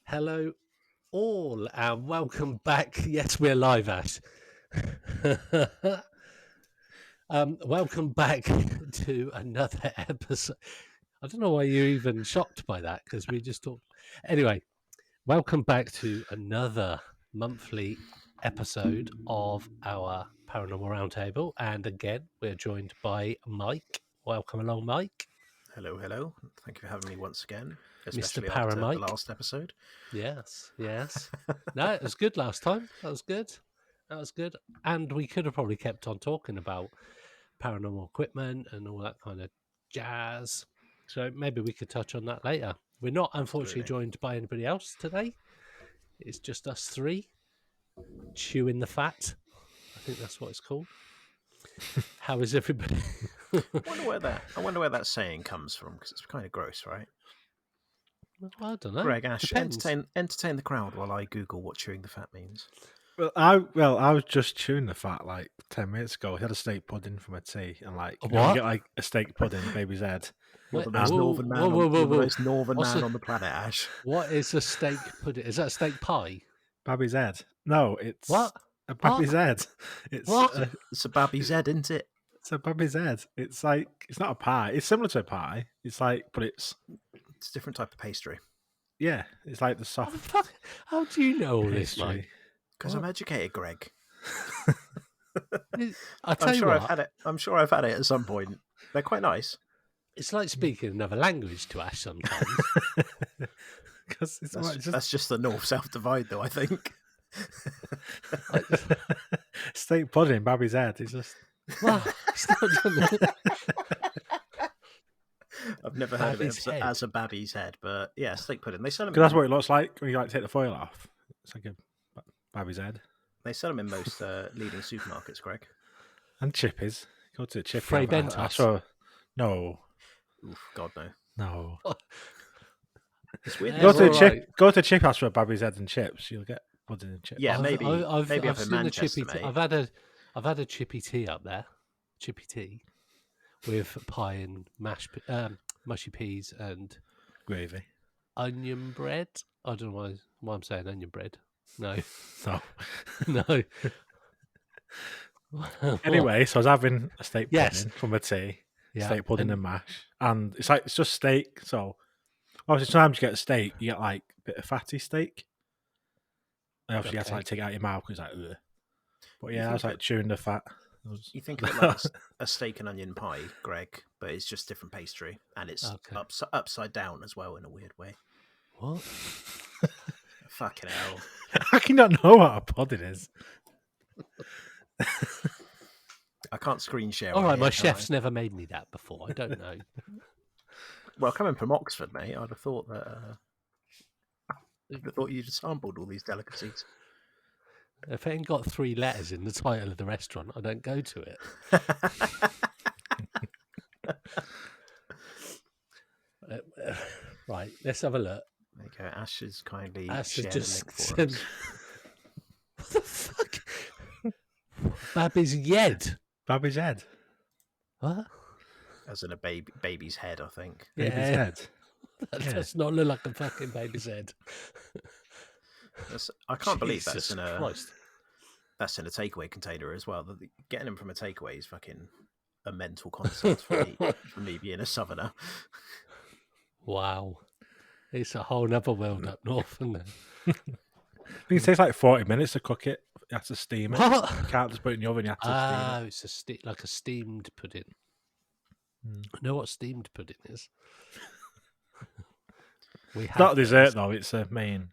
Hello, all, and welcome back. Yes, we're live, Ash. Welcome back to another episode. I don't know why you're even shocked by that because we just talked. Anyway, welcome back to another monthly episode of our Paranormal Roundtable. And again, we're joined by Mike. Welcome along, Mike. Hello, hello. Thank you for having me once again, Mr. especially after the Paramike. last episode. Yes. No, it was good last time. That was good. And we could have probably kept on talking about paranormal equipment and all that kind of jazz. So maybe we could touch on that later. We're not, unfortunately, Absolutely. joined by anybody else today. It's just us three chewing the fat. I think that's what it's called. How is everybody? I wonder where that saying comes from, because it's kind of gross, right? Well, I don't know. Greg, Ash, Depends. entertain the crowd while I Google what chewing the fat means. I was just chewing the fat like 10 minutes ago. I had a steak pudding for my tea, and What? you get like a steak pudding, baby's head. You're the Wait, most whoa, northern man. whoa, You're the whoa. most northern What's man a- on the planet, Ash. What is a steak pudding? Is that a steak pie? Baby's head. No, it's What? a baby's head. It's What? It's a baby's head, isn't it? it's a baby's head. It's like it's not a pie. It's similar to a pie. It's like, but it's It's a different type of pastry. yeah. It's like the soft How do you know all this, pastry. Mike? Because I'm educated, Greg. I tell you what, I'm sure I've had it at some point. They're quite nice. it's like speaking another language to Ash sometimes. Because That's just the north-south divide, though, I think. steak pudding, baby's head. It's just Well, it's not done it. I've never heard of Babby's it head. as a baby's head, but yeah, steak pudding. They sell them. because that's what it looks like when you like take the foil off. It's like a baby's head. They sell them in most leading supermarkets, Greg. And chippies. Go to the chippy. Frey I Bentos. saw. No. Oof, God no. No. It's weird. Yeah, Go it's to the all chip. right. Go to chip house for baby's head and chips. You'll get pudding and chips. Yeah, maybe maybe I've up in seen Manchester, the chippy. mate. I've had a chippy tea up there, chippy tea, with pie and mushy peas and Gravy. onion bread. I don't know why I'm saying onion bread. No, No. no. Anyway, so I was having a steak pudding Yes. from a tea. Yeah, Steak pudding and mash. And it's just steak. So obviously sometimes you get a steak, you get like a bit of fatty steak. And obviously you have to Okay. like take it out of your mouth because it's like ugh. But You yeah, I was think like chewing the fat. You think of it like a steak and onion pie, Greg, but it's just different pastry, and it's Okay. upside down as well in a weird way. What? Fucking hell! How can you not know what a pudding is? I can't screen share. All on right, here, my can chef's I? never made me that before. I don't know. Well, coming from Oxford, mate, I'd have thought that. I'd have thought you'd have sampled all these delicacies. If it ain't got 3 letters in the title of the restaurant, I don't go to it. Right, let's have a look. There you go. Ash has kindly Ash has shared just a link for sent- us. What the fuck? Babby's Yed. Baby's head. What? As in a baby's head, I think. Baby's Yeah. head. That Yeah. does not look like a fucking baby's head. I can't believe Jesus Christ. that's in a takeaway container as well. Getting them from a takeaway is fucking a mental concept for me being a southerner. Wow. It's a whole nother world up north, isn't it? I think it takes like 40 minutes to cook it. You have to steam it. What? You can't just put it in the oven. You have to steam Ah, it. it's like a steamed pudding. Mm. I know what steamed pudding is. We It's not a those. dessert though. It's a main.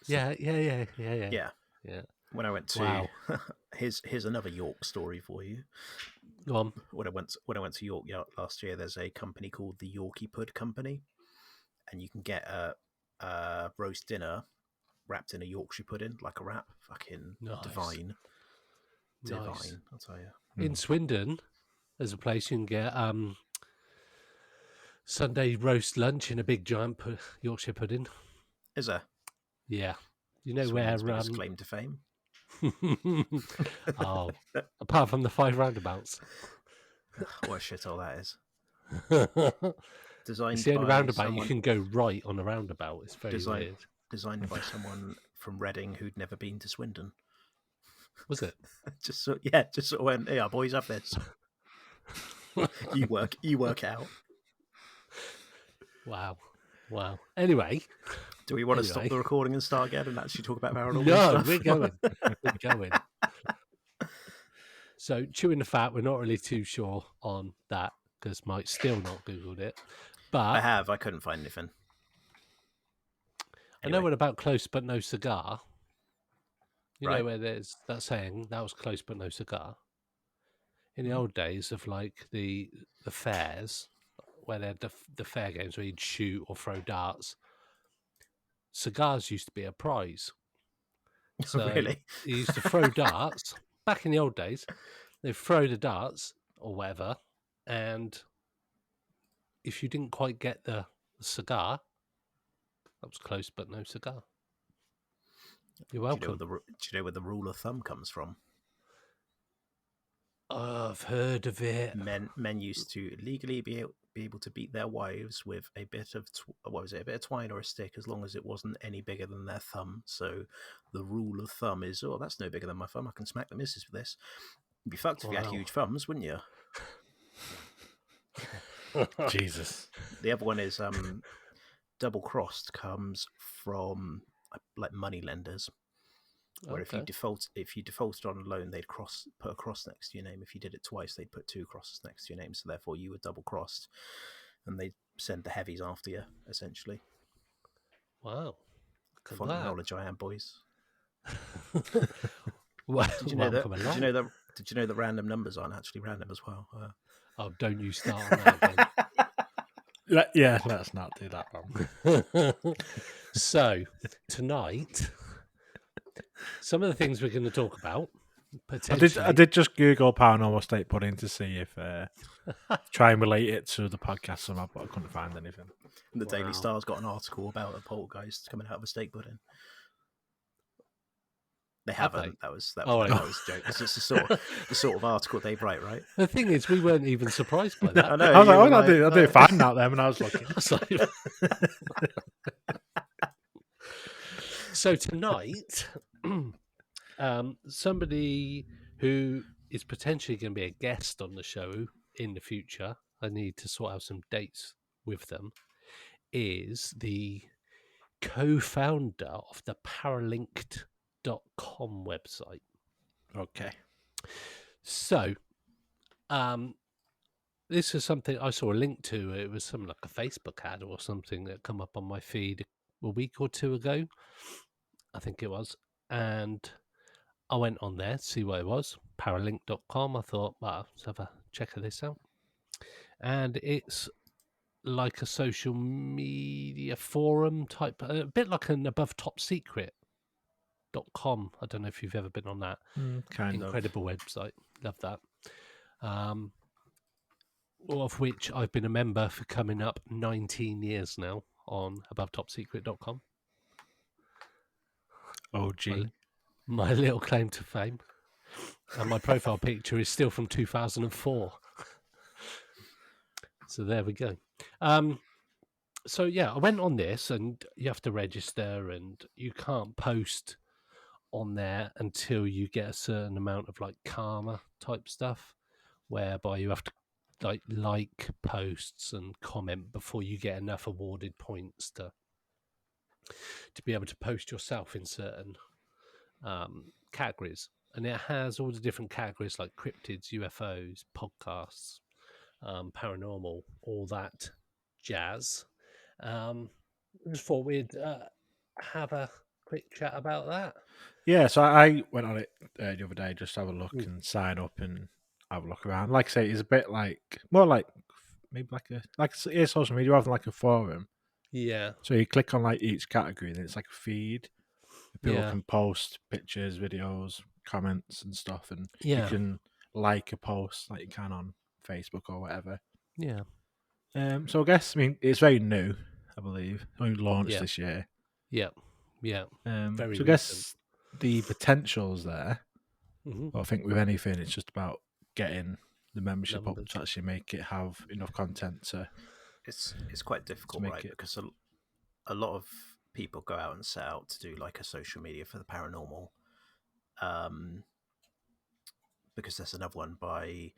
Yeah. Yeah. Yeah. When I went to Wow. here's another York story for you. Go on. When I went to York last year, there's a company called the Yorkie Pud Company, and you can get a roast dinner wrapped in a Yorkshire pudding, like a wrap. Fucking Nice. divine. Nice. I'll tell you. In Swindon, there's a place you can get Sunday roast lunch in a big giant Yorkshire pudding. Is there? Yeah. You know where? Swindon's biggest claim to fame. Oh, apart from the 5 roundabouts. What a shithole that is. It's Designed the only by roundabout someone, you can go right on a roundabout. It's very Design- weird. designed by someone from Reading who'd never been to Swindon. Was it? Just sort of went, "Yeah, boys, have this. You work out." Wow. Anyway, Do we want to stop the recording and start again and actually talk about paranormal no, stuff? we're going. So, chewing the fat, we're not really too sure on that because Mike's still not Googled it. But I couldn't find anything. I know what about close but no cigar. You Right. know where there's that saying, that was close but no cigar. In the old days of like the fairs, where they had the fair games where you'd shoot or throw darts, cigars used to be a prize. So Really? you used to throw darts back in the old days. They'd throw the darts or whatever, and if you didn't quite get the cigar, that was close but no cigar. You're welcome. Do you know where the rule of thumb comes from? I've heard of it. Men used to legally be able to beat their wives with a bit of a bit of twine or a stick, as long as it wasn't any bigger than their thumb. So the rule of thumb is, that's no bigger than my thumb. I can smack the missus with this. You'd be fucked if you had huge thumbs, wouldn't you? Jesus. The other one is double crossed comes from like money lenders, where if you defaulted on a loan, they'd put a cross next to your name. If you did it twice, they'd put two crosses next to your name. So therefore, you were double crossed, and they'd send the heavies after you. Essentially, Wow, fond of knowledge I am, boys. Did you know that? Did you know that random numbers aren't actually random as well? Oh, don't you start on that again. Yeah, let's not do that one. So tonight, some of the things we're going to talk about. I did just Google paranormal steak pudding to see if try and relate it to the podcast somehow, but I couldn't find anything. The Daily Star's got an article about a poltergeist coming out of a steak pudding. They haven't. That was a joke. It's just the sort of article they write, right? The thing is, we weren't even surprised by that. I know. I was like, I did find out there when I was looking. So tonight, somebody who is potentially going to be a guest on the show in the future, I need to sort out some dates with them, is the co-founder of the Paralinked.com website. Okay. So, this is something I saw a link to. It was something like a Facebook ad or something that come up on my feed a week or two ago, I think it was. And I went on there to see what it was, Paralink.com. I thought, let's have a check of this out. And it's like a social media forum type, a bit like an above top secret.com. I don't know if you've ever been on that. Incredible website. Love that. Of which I've been a member for coming up 19 years now on abovetopsecret.com. OG. My little claim to fame. And my profile picture is still from 2004. So there we go. So yeah, I went on this, and you have to register, and you can't post on there until you get a certain amount of like karma type stuff, whereby you have to like posts and comment before you get enough awarded points to be able to post yourself in certain categories. And it has all the different categories like cryptids, UFOs, podcasts, paranormal, all that jazz. Just thought we'd have a quick chat about that. Yeah, so I went on it the other day just to have a look and sign up and have a look around. Like I say, it's a bit more like maybe like social media rather than like a forum. Yeah. So you click on like each category, and it's like a feed. People can post pictures, videos, comments, and stuff, and you can like a post like you can on Facebook or whatever. Yeah. So I guess it's very new, I believe. Only launched this year. Yeah. Yeah. Very so I guess the potential's there. Mm-hmm. But I think with anything, it's just about getting the membership up to actually make it have enough content to. It's quite difficult, right? Because a lot of people go out and set out to do like a social media for the paranormal. Because there's another one by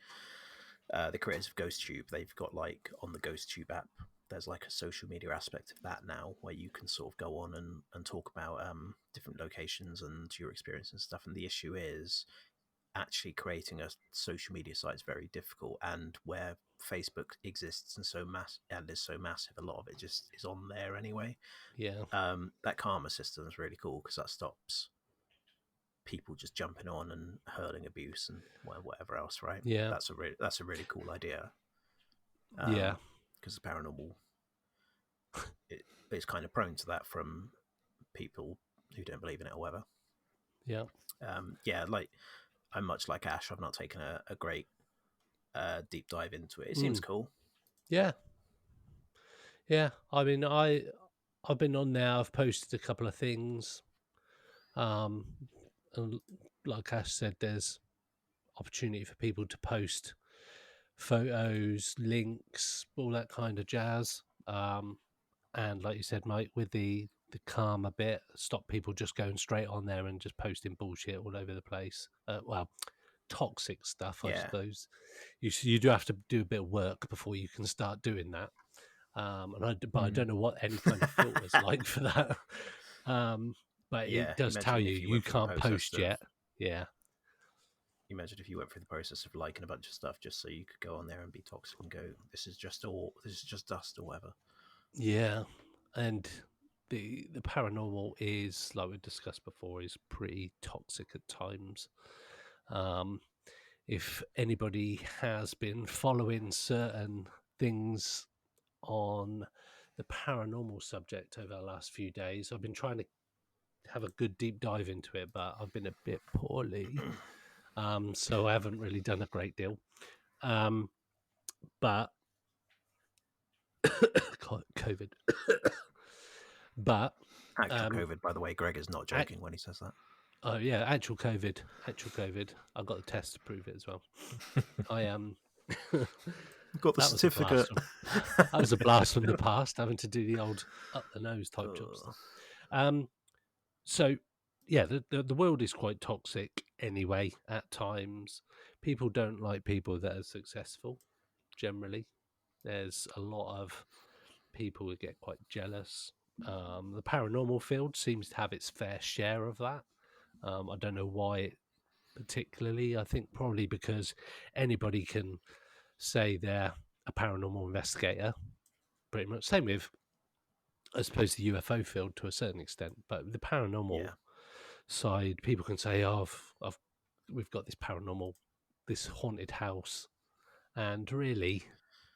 the creators of GhostTube. They've got like on the GhostTube app, there's like a social media aspect of that now where you can sort of go on and talk about different locations and your experience and stuff. And the issue is actually creating a social media site is very difficult, and where Facebook exists and is so massive, a lot of it just is on there anyway. Yeah. That karma system is really cool because that stops people just jumping on and hurling abuse and whatever else, right? Yeah. That's a really cool idea. Yeah. Because the paranormal it's kind of prone to that from people who don't believe in it or whatever. Yeah. Yeah, like I'm much like Ash. I've not taken a great deep dive into it. It seems cool. Yeah. Yeah. I mean, I've been on there. I've posted a couple of things. And like Ash said, there's opportunity for people to post photos, links, all that kind of jazz. And like you said, Mike, with the karma bit, stop people just going straight on there and just posting bullshit all over the place. Well, toxic stuff, I suppose. You do have to do a bit of work before you can start doing that. But I don't know what any kind of filter's like for that. But it does tell you can't post yet. Yeah. Imagine if you went through the process of liking a bunch of stuff just so you could go on there and be toxic and go, this is just dust or whatever. Yeah. And the paranormal is, like we discussed before, is pretty toxic at times. If anybody has been following certain things on the paranormal subject over the last few days, I've been trying to have a good deep dive into it, but I've been a bit poorly. So I haven't really done a great deal. But COVID. But actual COVID, by the way, Greg is not joking when he says that. Oh yeah, actual COVID. I got the test to prove it as well. I got the certificate. That was a blast from the past, having to do the old up the nose type job stuff. So yeah, the world is quite toxic anyway. At times, people don't like people that are successful. Generally, there's a lot of people who get quite jealous. The paranormal field seems to have its fair share of that. I don't know why particularly. I think probably because anybody can say they're a paranormal investigator, pretty much. Same with, I suppose, the UFO field to a certain extent. But the paranormal side, people can say, "Oh, we've got this haunted house," and really,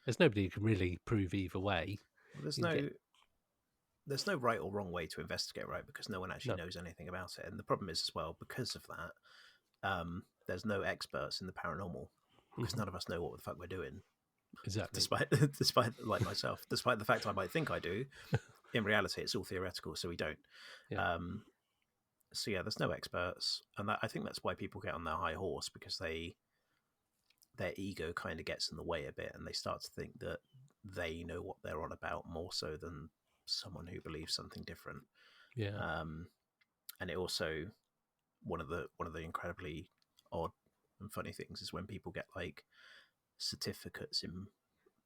there's nobody who can really prove either way. Well, there's no right or wrong way to investigate, right? Because no one actually knows anything about it. And the problem is as well, because of that, there's no experts in the paranormal because none of us know what the fuck we're doing. Exactly. Despite like myself, despite the fact I might think I do, in reality, it's all theoretical, so we don't. Yeah. So yeah, there's no experts, and I think that's why people get on their high horse, because their ego kind of gets in the way a bit, and they start to think that they know what they're on about more so than someone who believes something different. Yeah. And it also one of the incredibly odd and funny things is when people get like certificates in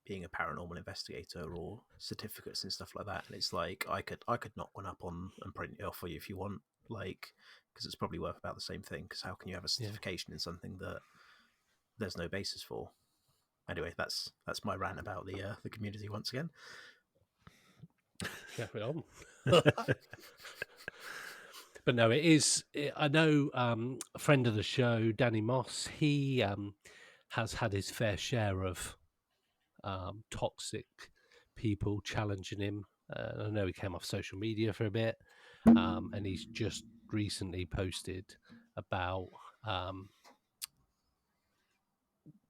being a paranormal investigator or certificates and stuff like that, and it's like I could knock one up on and print it off for you if you want, like, because it's probably worth about the same thing. Because how can you have a certification in something that there's no basis for? Anyway, that's my rant about the community once again. Carry on. But no, it is. I know a friend of the show, Danny Moss. He has had his fair share of toxic people challenging him. I know he came off social media for a bit, and he's just recently posted about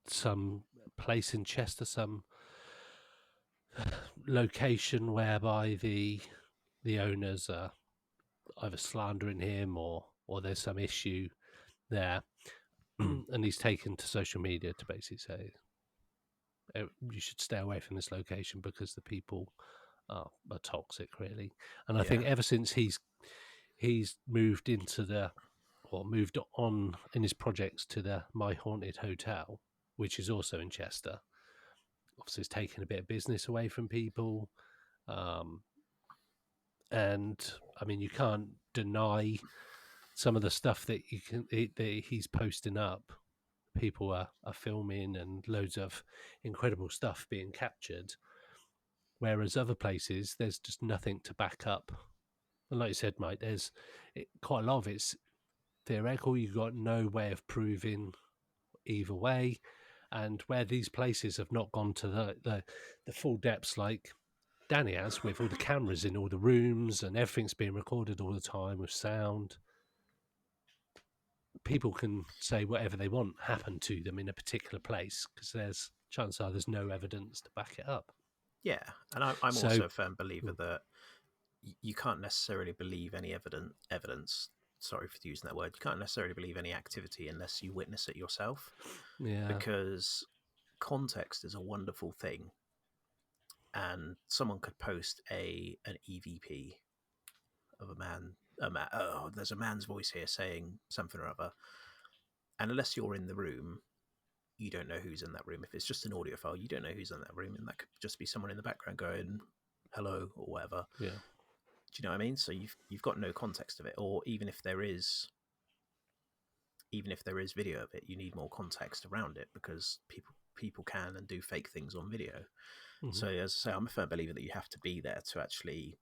some place in Chester, some location whereby the owners are either slandering him or there's some issue there. And he's taken to social media to basically say, you should stay away from this location because the people are toxic, really. And I think ever since he's moved moved on in his projects to the My Haunted Hotel, which is also in Chester, obviously it's taken a bit of business away from people. And I mean, you can't deny some of the stuff that that he's posting up. People are filming and loads of incredible stuff being captured. Whereas other places, there's just nothing to back up. And like you said, Mike, there's quite a lot of it's theoretical. You've got no way of proving either way. And where these places have not gone to the full depths like Danny has, with all the cameras in all the rooms and everything's being recorded all the time with sound, people can say whatever they want happened to them in a particular place because chances are there's no evidence to back it up. Yeah, and I'm also a firm believer that you can't necessarily believe any evidence. Sorry for using that word. You can't necessarily believe any activity unless you witness it yourself. Yeah, because context is a wonderful thing, and someone could post an EVP of a man. Oh, there's a man's voice here saying something or other, and unless you're in the room, you don't know who's in that room. If it's just an audio file, you don't know who's in that room, and that could just be someone in the background going hello or whatever. Yeah. Do you know what I mean? So you've got no context of it, or even if there is video of it, you need more context around it because people can and do fake things on video. Mm-hmm. So as I say, I'm a firm believer that you have to be there to actually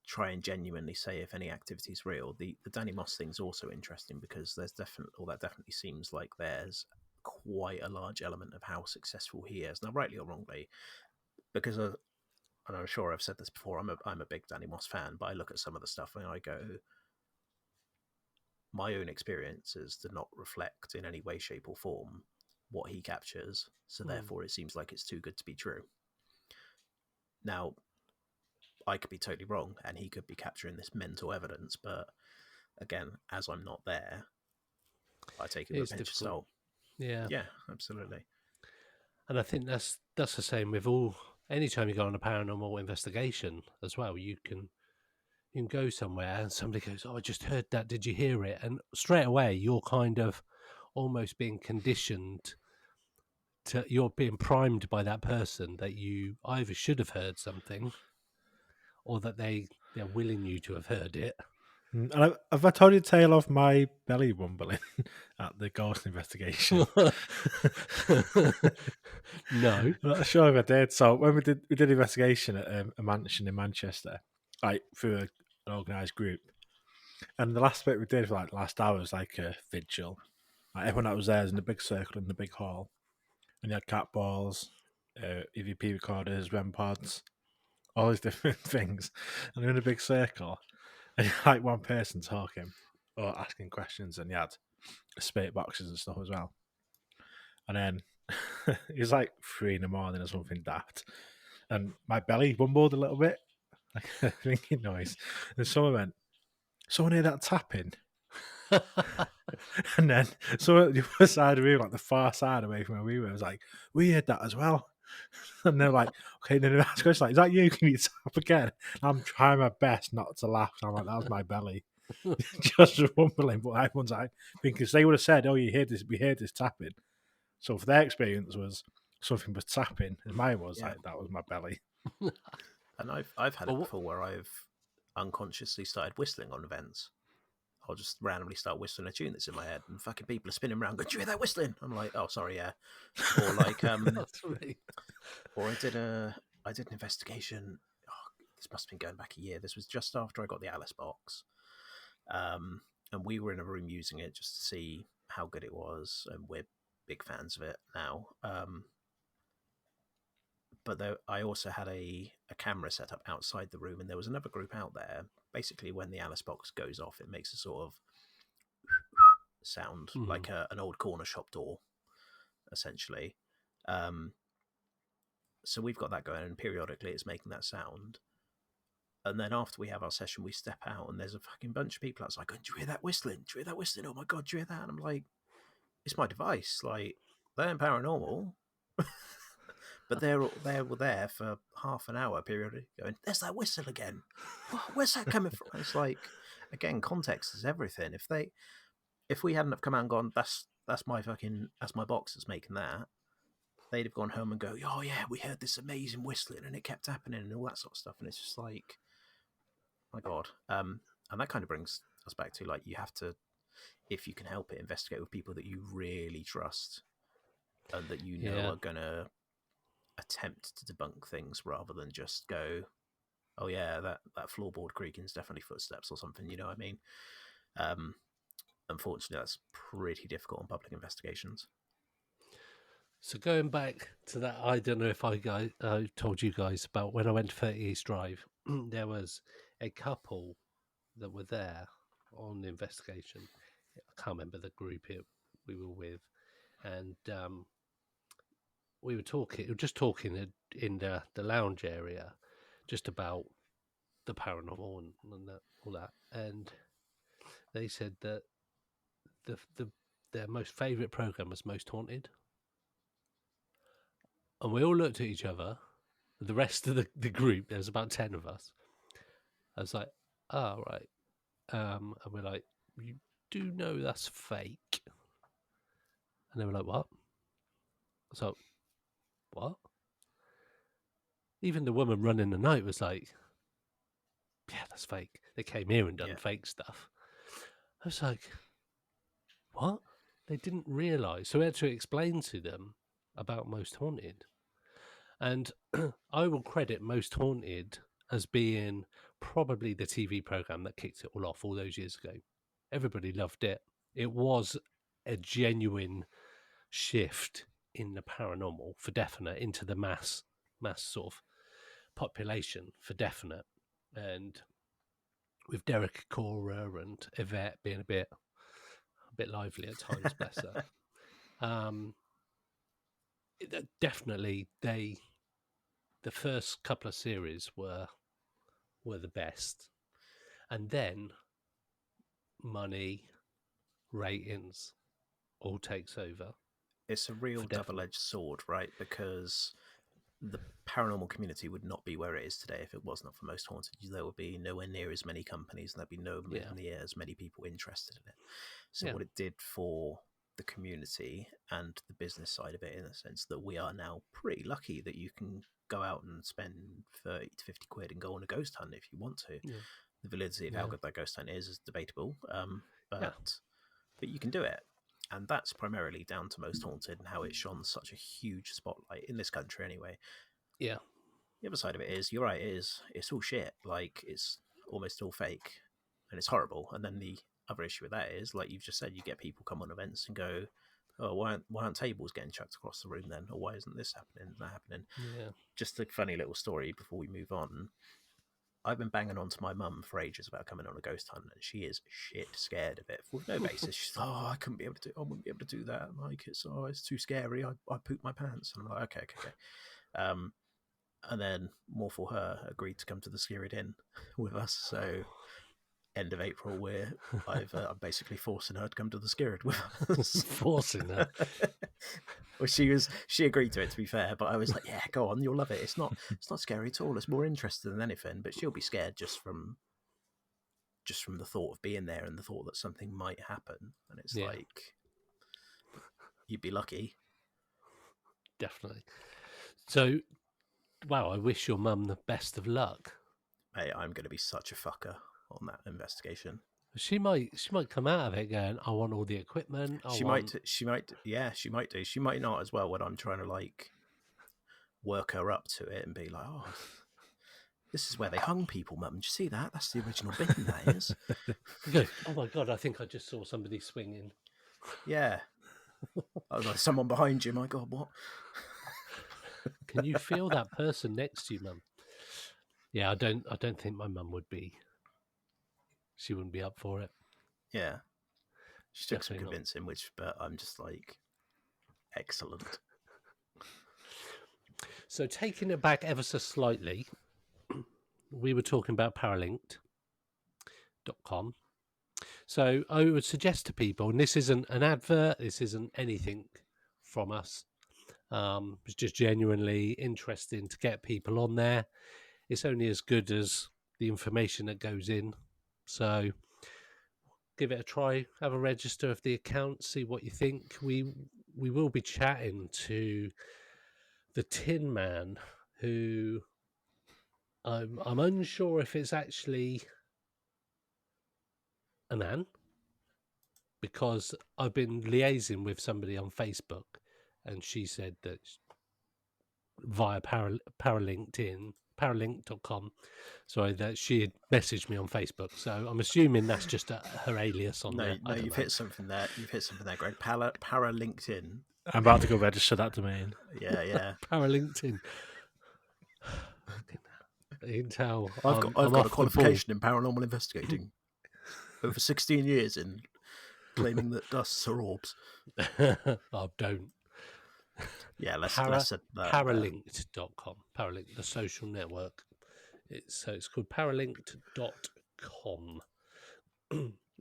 try and genuinely say if any activity is real. The Danny Moss thing is also interesting because that definitely seems like there's quite a large element of how successful he is. Now, rightly or wrongly, because and I'm sure I've said this before, I'm a big Danny Moss fan, but I look at some of the stuff and I go, my own experiences do not reflect in any way, shape, or form what he captures. So therefore, it seems like it's too good to be true. Now, I could be totally wrong, and he could be capturing this mental evidence. But again, as I'm not there, I take it with a pinch of salt. Yeah, yeah, absolutely. And I think that's the same with anytime you go on a paranormal investigation as well. You can go somewhere and somebody goes, "Oh, I just heard that. Did you hear it?" And straight away, you're kind of almost being conditioned you're being primed by that person that you either should have heard something or that they're willing you to have heard it. And have I told you the tale of my belly rumbling at the ghost investigation? No. I'm not sure if I did. So when we did an investigation at a mansion in Manchester, like through an organised group, and the last bit we did for like the last hour was like a vigil. Like everyone that was there was in a big circle in the big hall, and you had cat balls, EVP recorders, REM pods, all these different things, and they're in a big circle, and you had like one person talking or asking questions, and you had spate boxes and stuff as well. And then it was like 3 a.m. or something daft, and my belly rumbled a little bit, like a ringing noise, and someone went, "Someone hear that tapping?" And then so the other side of the room, like the far side away from where we were, was like, "We heard that as well." And they're like, "Okay." Then they ask us like, "Is that you? Can you tap again?" I'm trying my best not to laugh. I'm like, "That was my belly, just rumbling." But everyone's like, because they would have said, "Oh, you heard this? We heard this tapping." So for their experience was something was tapping, and mine was like that was my belly. And I've had it before where I've unconsciously started whistling on events. I'll just randomly start whistling a tune that's in my head, and fucking people are spinning around going, "Do you hear that whistling?" I'm like, "Oh, sorry, yeah." Or like, or I did an investigation. Oh, this must have been going back a year. This was just after I got the Alice box, and we were in a room using it just to see how good it was, and we're big fans of it now. But I also had a camera set up outside the room, and there was another group out there. Basically, when the Alice box goes off, it makes a sort of sound like an old corner shop door, essentially. So we've got that going, and periodically it's making that sound. And then after we have our session, we step out, and there's a fucking bunch of people outside going, "Do you hear that whistling? Do you hear that whistling? Oh my God, do you hear that?" And I'm like, it's my device. Like, they're paranormal. But they were there for half an hour period, going, "There's that whistle again. Where's that coming from?" It's like, again, context is everything. If we hadn't have come out and gone, that's my box that's making that, they'd have gone home and go, "Oh yeah, we heard this amazing whistling and it kept happening," and all that sort of stuff. And it's just like, my God. And that kind of brings us back to, like, you have to, if you can help it, investigate with people that you really trust and that you know are going to attempt to debunk things, rather than just go, "Oh yeah, that floorboard creaking is definitely footsteps or something." You know what I mean? Unfortunately, that's pretty difficult on public investigations. So going back to that, I don't know if I told you guys about when I went to 30 East Drive. There was a couple that were there on the investigation. I can't remember the group we were with, and we were just talking in the lounge area, just about the paranormal and all that. And they said that their most favourite program was Most Haunted. And we all looked at each other, the rest of the group, there's about 10 of us. I was like, "Oh, right." And we're like, "You do know that's fake?" And they were like, "What?" So, "What?" Even the woman running the night was like, "Yeah, that's fake. They came here and done fake stuff." I was like, "What?" They didn't realise. So we had to explain to them about Most Haunted. And I will credit Most Haunted as being probably the TV program that kicked it all off all those years ago. Everybody loved it. It was a genuine shift in the paranormal, for definite, into the mass sort of population, for definite. And with Derek Cora and Yvette being a bit lively at times, bless her. Definitely, the first couple of series were the best, and then money, ratings, all takes over. It's a real double-edged sword, right? Because the paranormal community would not be where it is today if it was not for Most Haunted. There would be nowhere near as many companies, and there'd be nowhere near as many people interested in it. So what it did for the community and the business side of it, in the sense that we are now pretty lucky that you can go out and spend 30 to 50 quid and go on a ghost hunt if you want to. The validity of how good that ghost hunt is debatable, but you can do it. And that's primarily down to Most Haunted and how it shone such a huge spotlight in this country anyway. Yeah. The other side of it is, you're right, it's all shit. Like, it's almost all fake and it's horrible. And then the other issue with that is, like you've just said, you get people come on events and go, "Oh, why aren't tables getting chucked across the room then? Or why isn't this happening, that happening?" Yeah. Just a funny little story before we move on. I've been banging on to my mum for ages about coming on a ghost hunt, and she is shit scared of it for no basis. She's like, "Oh, I wouldn't be able to do that. Like, it's too scary. I poop my pants." And I'm like, okay. And then more for her agreed to come to the Skirrid Inn with us. So end of April, I'm basically forcing her to come to the Skirrid with us. Forcing her. Well, she agreed to it, to be fair, but I was like, "Yeah, go on, you'll love it. It's not scary at all. It's more interesting than anything." But she'll be scared just from the thought of being there and the thought that something might happen. And it's like, you'd be lucky. Definitely. So, wow, I wish your mum the best of luck. Hey, I'm going to be such a fucker on that investigation. She might come out of it going, "I want all the equipment." She might do. She might not as well, when I'm trying to, like, work her up to it and be like, "Oh, this is where they hung people, Mum. Did you see that? That's the original bin, that is." Go, "Oh my God, I think I just saw somebody swinging." Yeah. I was like, "Someone behind you." My God, what? Can you feel that person next to you, Mum? Yeah, I don't think my mum would be. She wouldn't be up for it. Yeah. She took Definitely some convincing, but I'm just like, excellent. So taking it back ever so slightly, we were talking about paralinked.com. So I would suggest to people, and this isn't an advert, this isn't anything from us, It's just genuinely interesting to get people on there. It's only as good as the information that goes in. So give it a try, have a register of the account, see what you think. We will be chatting to the Tin Man, who I'm unsure if it's actually a man, because I've been liaising with somebody on Facebook, and she said that via paralink.com, sorry, that she had messaged me on Facebook. So I'm assuming that's just her alias on there. No, you've hit something there. You've hit something there, Greg. Para LinkedIn. I'm about to go register that domain. Yeah. ParaLinkedIn. You can tell I've got a off qualification in paranormal investigating. Over 16 years in claiming that dusts are orbs. Oh, don't. Yeah, let's Paralinked.com. Paralinked, the social network. It's called paralinked.com.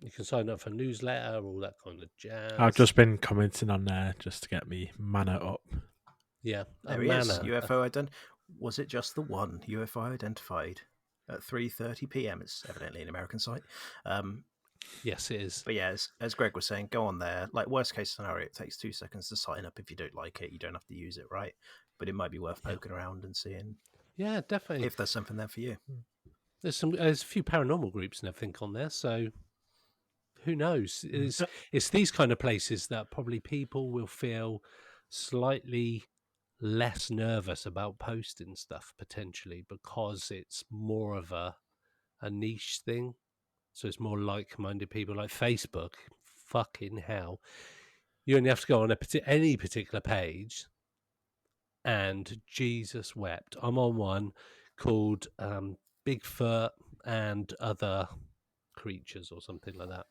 You can sign up for newsletter, all that kind of jazz. I've just been commenting on there just to get me mana up. Yeah, there he is. UFO was it just the one UFO identified at 3:30 p.m.? It's evidently an American site. Yes, it is. But yeah, as Greg was saying, go on there. Like, worst case scenario, it takes 2 seconds to sign up. If you don't like it, you don't have to use it, right? But it might be worth poking around and seeing. Yeah, definitely. If there's something there for you. There's a few paranormal groups and everything on there, so who knows? It's these kind of places that probably people will feel slightly less nervous about posting stuff potentially, because it's more of a niche thing. So it's more like-minded people. Like Facebook, fucking hell, you only have to go on any particular page, and Jesus wept. I'm on one called Bigfoot and Other Creatures or something like that,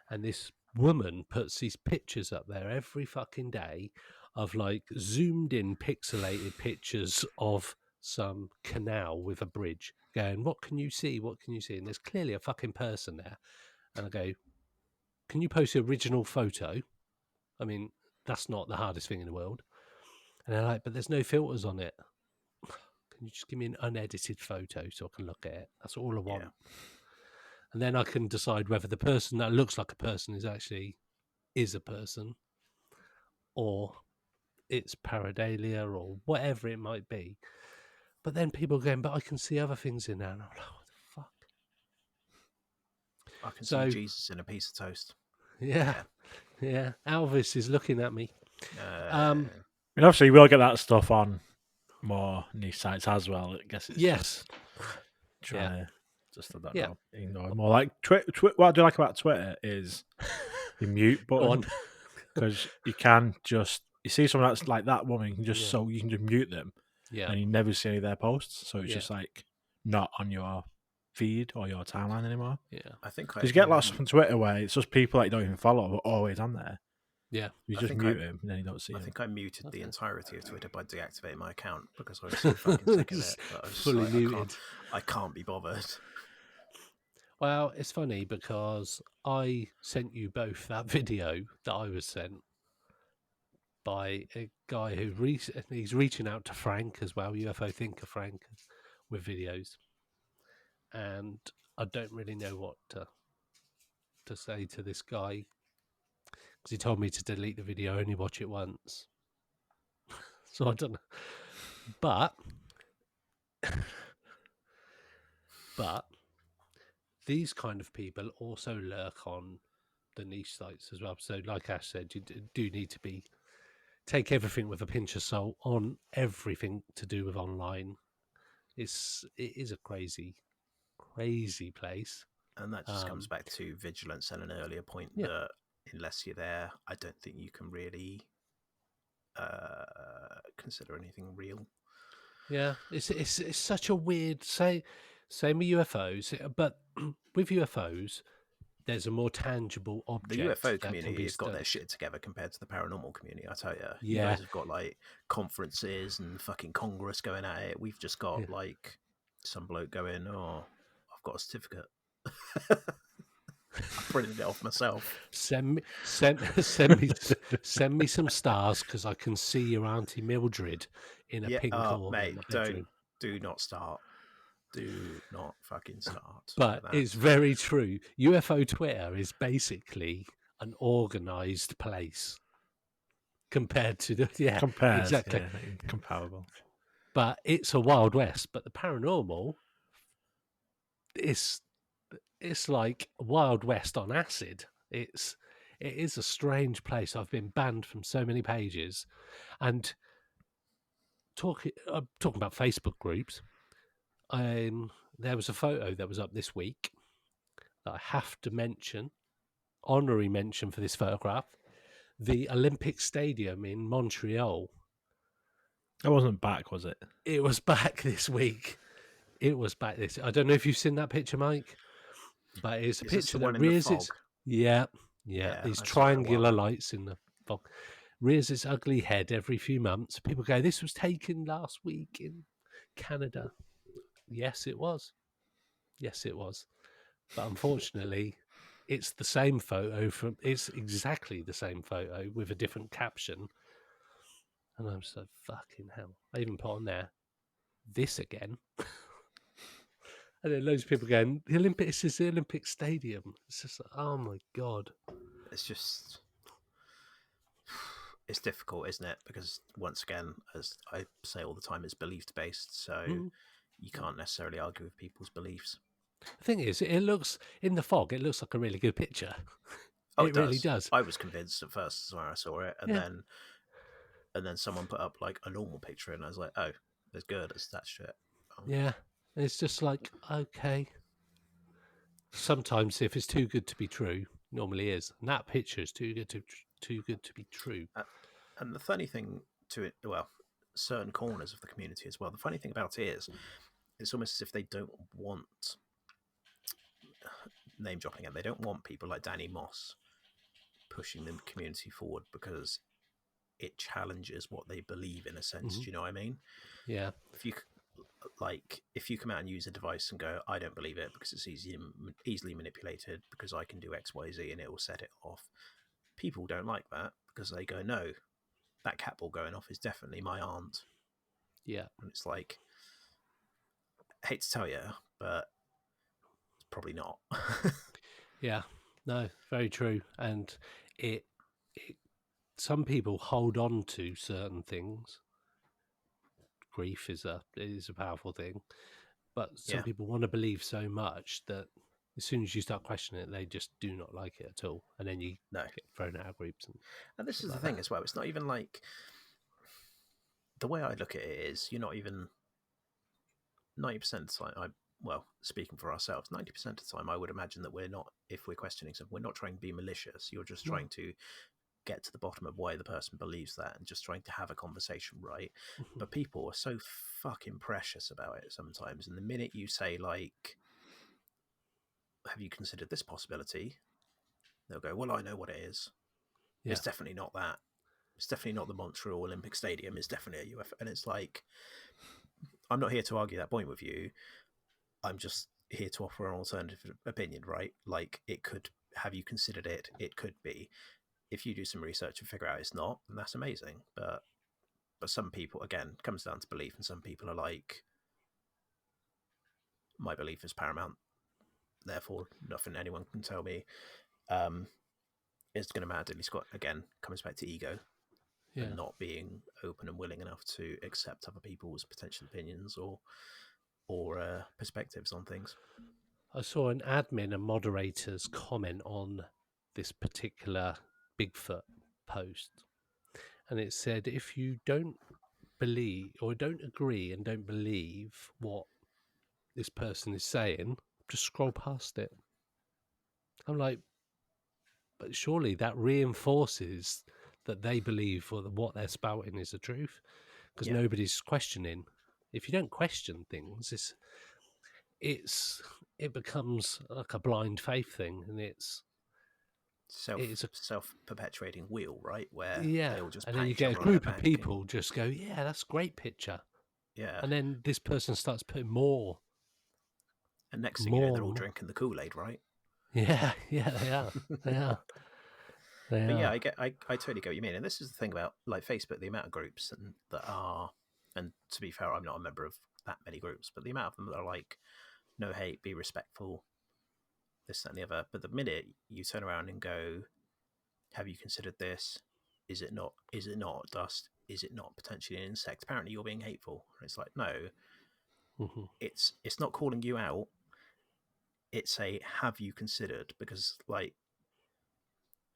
and this woman puts these pictures up there every fucking day of like zoomed in pixelated pictures of some canal with a bridge, going, what can you see, and there's clearly a fucking person there. And I go, can you post the original photo? I mean, that's not the hardest thing in the world. And they're like, but there's no filters on it. Can you just give me an unedited photo so I can look at it? That's all I want. Yeah. And then I can decide whether the person that looks like a person is a person, or it's pareidolia, or whatever it might be. But then people are going, but I can see other things in there. And I'm like, what the fuck? I can see Jesus in a piece of toast. Yeah. Elvis is looking at me. And obviously you will get that stuff on more niche sites as well. I guess it's just trying to just, I don't know, ignore more. Like what I do like about Twitter is the mute button, because you can just, you see someone that's like that woman, you can just you can just mute them, and you never see any of their posts, so it's just like not on your feed or your timeline anymore. I think because you get lots from Twitter where it's just people that you don't even follow but always on there. You just mute him and then you don't see him. I think I muted the entirety of Twitter by deactivating my account because I was so fucking sick of it. But I was fully muted. I can't be bothered. Well, it's funny because I sent you both that video that I was sent by a guy who he's reaching out to Frank as well, UFO Thinker Frank, with videos, and I don't really know what to say to this guy, because he told me to delete the video, only watch it once. So I don't know, but these kind of people also lurk on the niche sites as well. So like Ash said, you do need to take everything with a pinch of salt on everything to do with online. It is a crazy place. And that just comes back to vigilance and an earlier point that unless you're there, I don't think you can really consider anything real. Yeah, it's such a weird same with UFOs, but with UFOs, there's a more tangible object. The UFO community has got their shit together compared to the paranormal community, I tell you. Yeah. You guys have got like conferences and fucking Congress going at it. We've just got like some bloke going, oh, I've got a certificate. I printed it off myself. Send me some stars because I can see your Auntie Mildred in a pink corner in mate, the bedroom. do not start. Do not fucking start. But with it's that. very true. UFO Twitter is basically an organized place compared to exactly. Comparable. But it's a Wild West. But the paranormal is it's like Wild West on acid. It is a strange place. I've been banned from so many pages, and talking about Facebook groups. There was a photo that was up this week that I have to mention, honorary mention for this photograph. The Olympic Stadium in Montreal. That wasn't back, was it? It was back this week. I don't know if you've seen that picture, Mike, but it's a picture that rears its. Yeah. These triangular lights in the fog rears its ugly head every few months. People go, "This was taken last week in Canada." Yes, it was. But unfortunately, it's the same photo it's exactly the same photo with a different caption. And I'm so fucking hell. I even put on there, this again. And then loads of people going, this is the Olympic Stadium. It's just like, oh my God. It's just, it's difficult, isn't it? Because once again, as I say all the time, it's belief based. So you can't necessarily argue with people's beliefs. The thing is, it looks, in the fog, it looks like a really good picture. Oh, it really does. I was convinced at first when I saw it. And then someone put up like a normal picture and I was like, oh, it's good. It's that shit. Oh. Yeah. It's just like, okay. Sometimes if it's too good to be true, normally is. And that picture is too good to be true. And the funny thing to it, well, certain corners of the community as well. The funny thing about it is, it's almost as if they don't want name dropping it. They don't want people like Danny Moss pushing the community forward because it challenges what they believe in a sense. Do you know what I mean? Yeah. If you come out and use a device and go, I don't believe it because it's easily manipulated because I can do X, Y, Z and it will set it off. People don't like that because they go, no, that cat ball going off is definitely my aunt. Yeah. And it's like, I hate to tell you, but it's probably not. Yeah. No, very true. And it some people hold on to certain things. Grief is a powerful thing, but some people want to believe so much that as soon as you start questioning it, they just do not like it at all, and then you get thrown out of groups. And this is the thing as well. It's not even like, the way I look at it is, you're not even 90% of the time. Well, speaking for ourselves, 90% of the time, I would imagine that we're not, if we're questioning something, we're not trying to be malicious. You're just trying to get to the bottom of why the person believes that and just trying to have a conversation, right? But people are so fucking precious about it sometimes. And the minute you say, like, have you considered this possibility? They'll go, well, I know what it is. Yeah. It's definitely not that. It's definitely not the Montreal Olympic Stadium. It's definitely a UFO. And it's like, I'm not here to argue that point with you. I'm just here to offer an alternative opinion, right? Like, it could, have you considered it? It could be. If you do some research and figure out it's not, then that's amazing. But some people, again, comes down to belief, and some people are like, my belief is paramount, therefore nothing anyone can tell me is going to matter. It's got, again, comes back to ego and not being open and willing enough to accept other people's potential opinions or perspectives on things. I saw an admin and moderator's comment on this particular Bigfoot post, and it said, if you don't believe or don't agree and don't believe what this person is saying, just scroll past it. I'm like, but surely that reinforces that they believe what they're spouting is the truth, because nobody's questioning. If you don't question things, it becomes like a blind faith thing, and it's self-perpetuating wheel, right? Where they'll just, and then you get a group of people just go, yeah, that's a great picture. Yeah. And then this person starts putting more. And next thing you know, they're all drinking the Kool-Aid, right? Yeah, they are. They are. They But yeah, are. I totally get what you mean. And this is the thing about like Facebook, the amount of groups and that are, and to be fair, I'm not a member of that many groups, but the amount of them that are like, no hate, be respectful, this, that, and the other. But the minute you turn around and go, have you considered this? Is it not? Is it not dust? Is it not potentially an insect? Apparently, you're being hateful. And it's like, no, Mhm. it's not calling you out. It's a have you considered? Because like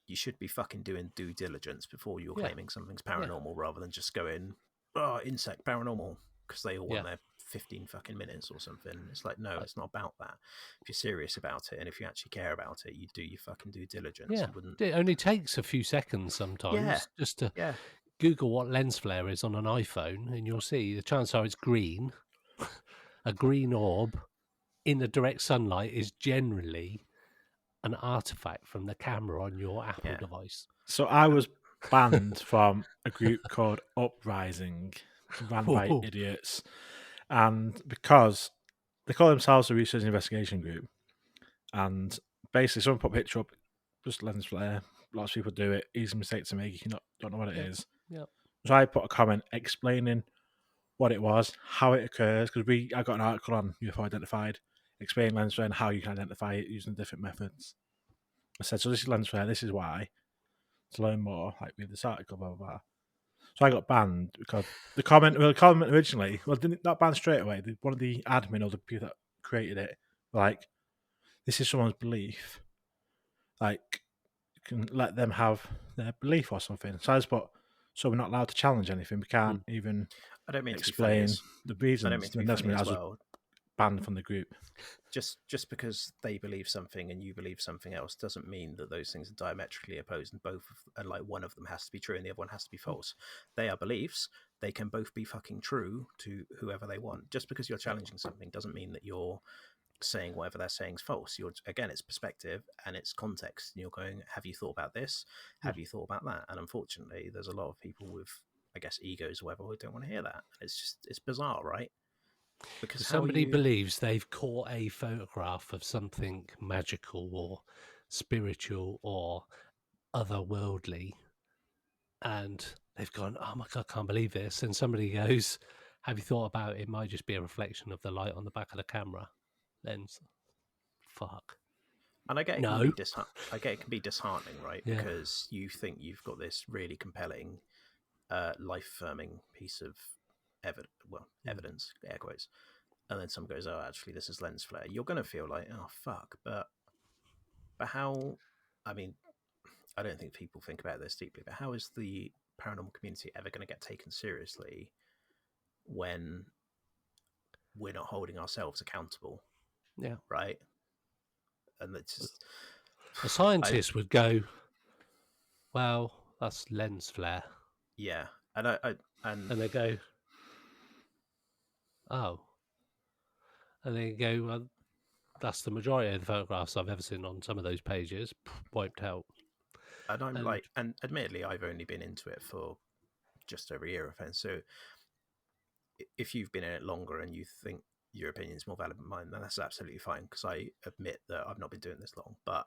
you should be fucking doing due diligence before you're Yeah, claiming something's yeah, paranormal, rather than just going, oh, insect paranormal, because they all want yeah, their 15 fucking minutes or something. It's like, no, I- it's not about that. If you're serious about it and if you actually care about it, you do your fucking due diligence. yeah. You wouldn't. It only takes a few seconds Yeah, sometimes just to yeah, Google what lens flare is on an iPhone, and you'll see the chances are it's green. A green orb in the direct sunlight is generally an artifact from the camera on your Apple yeah. device. So I And was banned from a group called Uprising, ran by Whoa. idiots, and because they call themselves a research and investigation group, and basically someone put a picture up, just lens flare. Lots of people do it. Easy mistake to make. You don't know what it Yep, is. yep. So I put a comment explaining what it was, how it occurs, because I got an article on UFO identified, explaining lens flare and how you can identify it using different methods. I said, so this is lens flare. This is why. To learn more, like read this article, blah blah blah. So I got banned because the comment originally, well, didn't not banned straight away. One of the admin or the people that created it, were like, this is someone's belief. Like, you can let them have their belief or something. So I just put, so we're not allowed to challenge anything. We can't even I don't mean to be funny explain as the I don't reasons. mean to Then be that's funny when I as was well. banned from the group. Just because they believe something and you believe something else doesn't mean that those things are diametrically opposed, and and like one of them has to be true and the other one has to be false. They are beliefs. They can both be fucking true to whoever they want. Just because you're challenging something doesn't mean that you're saying whatever they're saying is false. You're, again, it's perspective and it's context. And you're going, have you thought about this? Have you thought about that? And unfortunately, there's a lot of people with, I guess, egos or whatever who don't want to hear that. It's bizarre, right? Because If how are somebody you? believes they've caught a photograph of something magical or spiritual or otherworldly, and they've gone, oh my God, I can't believe this. And somebody goes, have you thought about it? It might just be a reflection of the light on the back of the camera lens. Fuck. And I get it can No. be I get it can be disheartening, right? Yeah. Because you think you've got this really compelling, life affirming piece of evidence, air quotes, and then someone goes, "Oh, actually, this is lens flare." You're gonna feel like, "Oh, fuck," but how? I mean, I don't think people think about this deeply, but how is the paranormal community ever going to get taken seriously when we're not holding ourselves accountable, Yeah. right? And it's just, A I scientist would go, well, that's lens flare. yeah, and and And they go, oh. And they go, well, that's the majority of the photographs I've ever seen on some of those pages, wiped out. and I'm And like, and admittedly, I've only been into it for just over a year, so if you've been in it longer and you think your opinion is more valid than mine, then that's absolutely fine, because I admit that I've not been doing this long. But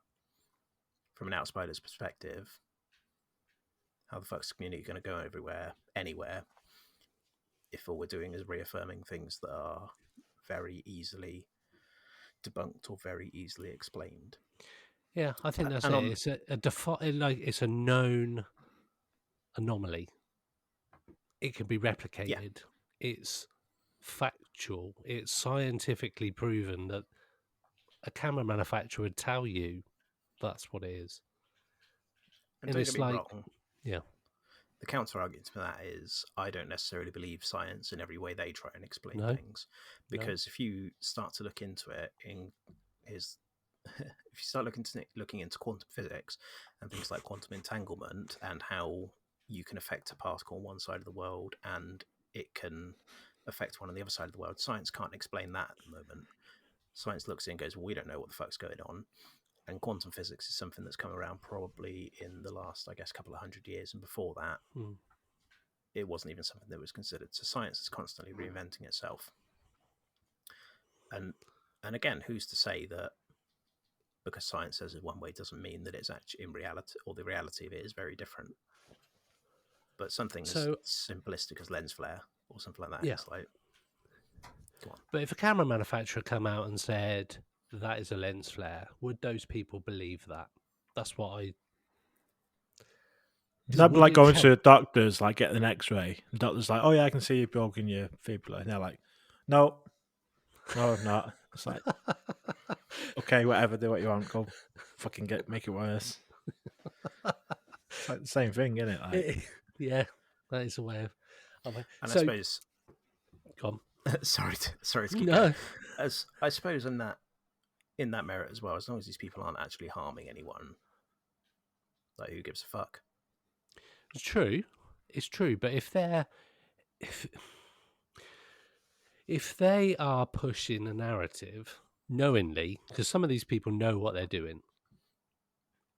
from an outsider's perspective, how the fuck's the community going to go anywhere, if all we're doing is reaffirming things that are very easily debunked or very easily explained? yeah, I think that's And it. on, It's it's a known anomaly. It can be yeah, replicated. It's factual. It's scientifically proven that a camera manufacturer would tell you that's what it is. and And don't get it's me like, wrong, yeah, the counter argument to that is I don't necessarily believe science in every way they try and explain no, things, no, because if you start to look into it in his if you start looking into quantum physics and things like quantum entanglement and how you can affect a particle on one side of the world and it can affect one on the other side of the world, science can't explain that at the moment. Science looks in and goes, well, we don't know what the fuck's going on. And quantum physics is something that's come around probably in the last, I guess, couple of 100 years, and before that it wasn't even something that was considered. So science is constantly reinventing itself. And again, who's to say that because science says it one way doesn't mean that it's actually in reality, or the reality of it is very different. But something as simplistic as lens flare or something like that, Yeah. it's like, come on. But if a camera manufacturer come out and said that is a lens flare, would those people believe that? That's what I. That'd be like going to the doctors, like getting an X-ray. The doctor's like, "Oh yeah, I can see you broken your fibula," and they're like, "No, I've not." It's like, okay, whatever, do what you want. Go, fucking make it worse. It's like the same thing, isn't it? Like, yeah, that is a way of. And so, I suppose. Come. sorry to keep going. As I suppose in that merit as well, as long as these people aren't actually harming anyone, like who gives a fuck? It's true. But if they are pushing a narrative knowingly, because some of these people know what they're doing,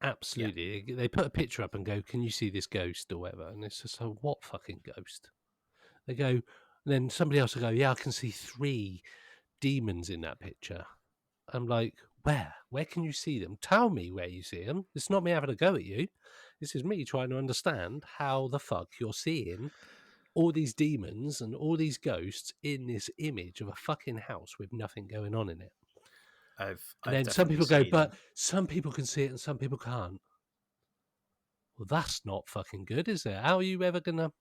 absolutely, they put a picture up and go, "Can you see this ghost or whatever?" And it's just, "So what fucking ghost?" They go, then somebody else will go, "Yeah, I can see 3 demons in that picture." I'm like, where? Where can you see them? Tell me where you see them. It's not me having a go at you. This is me trying to understand how the fuck you're seeing all these demons and all these ghosts in this image of a fucking house with nothing going on in it. And then some people go, but some people can see it and some people can't. Well, that's not fucking good, is it? How are you ever gonna?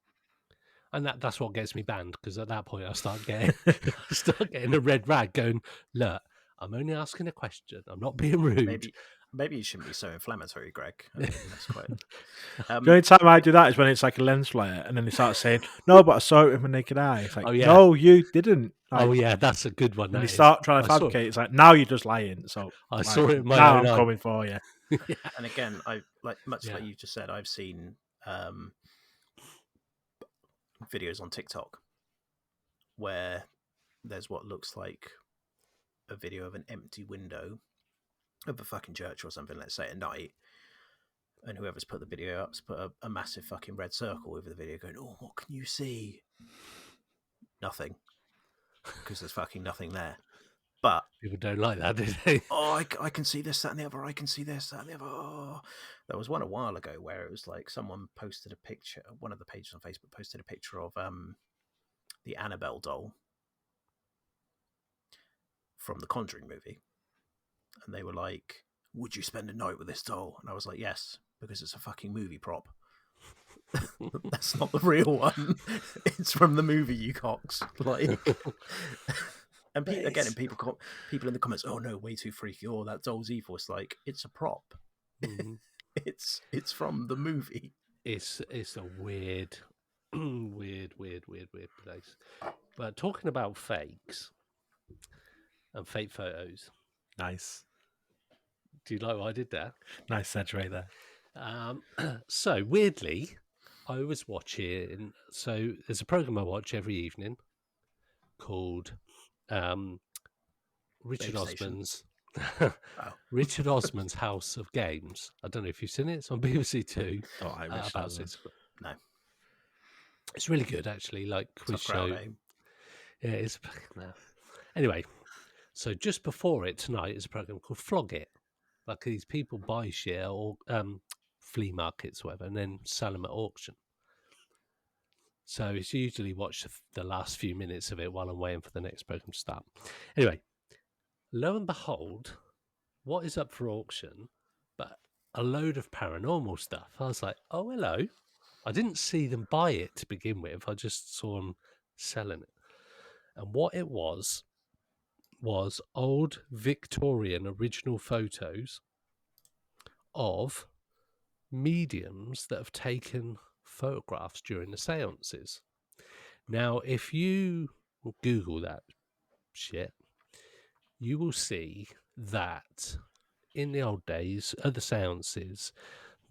And that's what gets me banned, because at that point I start getting a red rag going, "Look, I'm only asking a question. I'm not being rude." Maybe you shouldn't be so inflammatory, Greg. I mean, that's quite. The only time I do that is when it's like a lens flare, and then they start saying, "No, but I saw it with my naked eye." It's like, Oh, yeah. No, you didn't. Like, Oh yeah, that's a good one. When That they is. start trying to fabricate, it's like, now you're just lying. So I saw it with my now own I'm eye. coming for you. Yeah. And again, I like like Yeah. you just said, I've seen videos on TikTok where there's what looks like a video of an empty window of a fucking church or something, let's say at night, and whoever's put the video up's put a massive fucking red circle over the video going, "Oh, what can you see?" Nothing, because there's fucking nothing there. But people don't like that, do they? Oh, I can see this, that, and the other. I can see this, that, and the other. Oh. There was one a while ago where it was like someone posted a picture. One of the pages on Facebook posted a picture of the Annabelle doll from the Conjuring movie, and they were like, "Would you spend a night with this doll?" And I was like, "Yes, because it's a fucking movie prop. That's not the real one. It's from the movie, you cocks." Like. And people in the comments, "Oh no, way too freaky. Oh, that doll's evil." It's like, it's a prop. Mm-hmm. It's from the movie. It's a weird place. But talking about fakes and fake photos. Nice. Do you like what I did there? Nice segue there. So weirdly, I was watching. So there's a program I watch every evening called Richard Osman's Richard Osman's House of Games. I don't know if you've seen it. It's on BBC Two. Oh, I wish about I 6 o'clock. No, it's really good actually. Like quiz show. Crowd, eh? Yeah, it's no. Anyway, so just before it tonight is a program called Flog It. Like these people buy shit or flea markets, or whatever, and then sell them at auction. So it's usually watch the last few minutes of it while I'm waiting for the next program to start. Anyway, lo and behold, what is up for auction? But a load of paranormal stuff. I was like, oh, hello. I didn't see them buy it to begin with. I just saw them selling it. And what it was old Victorian original photos of mediums that have taken photographs during the seances. Now, if you Google that shit, you will see that in the old days at the seances,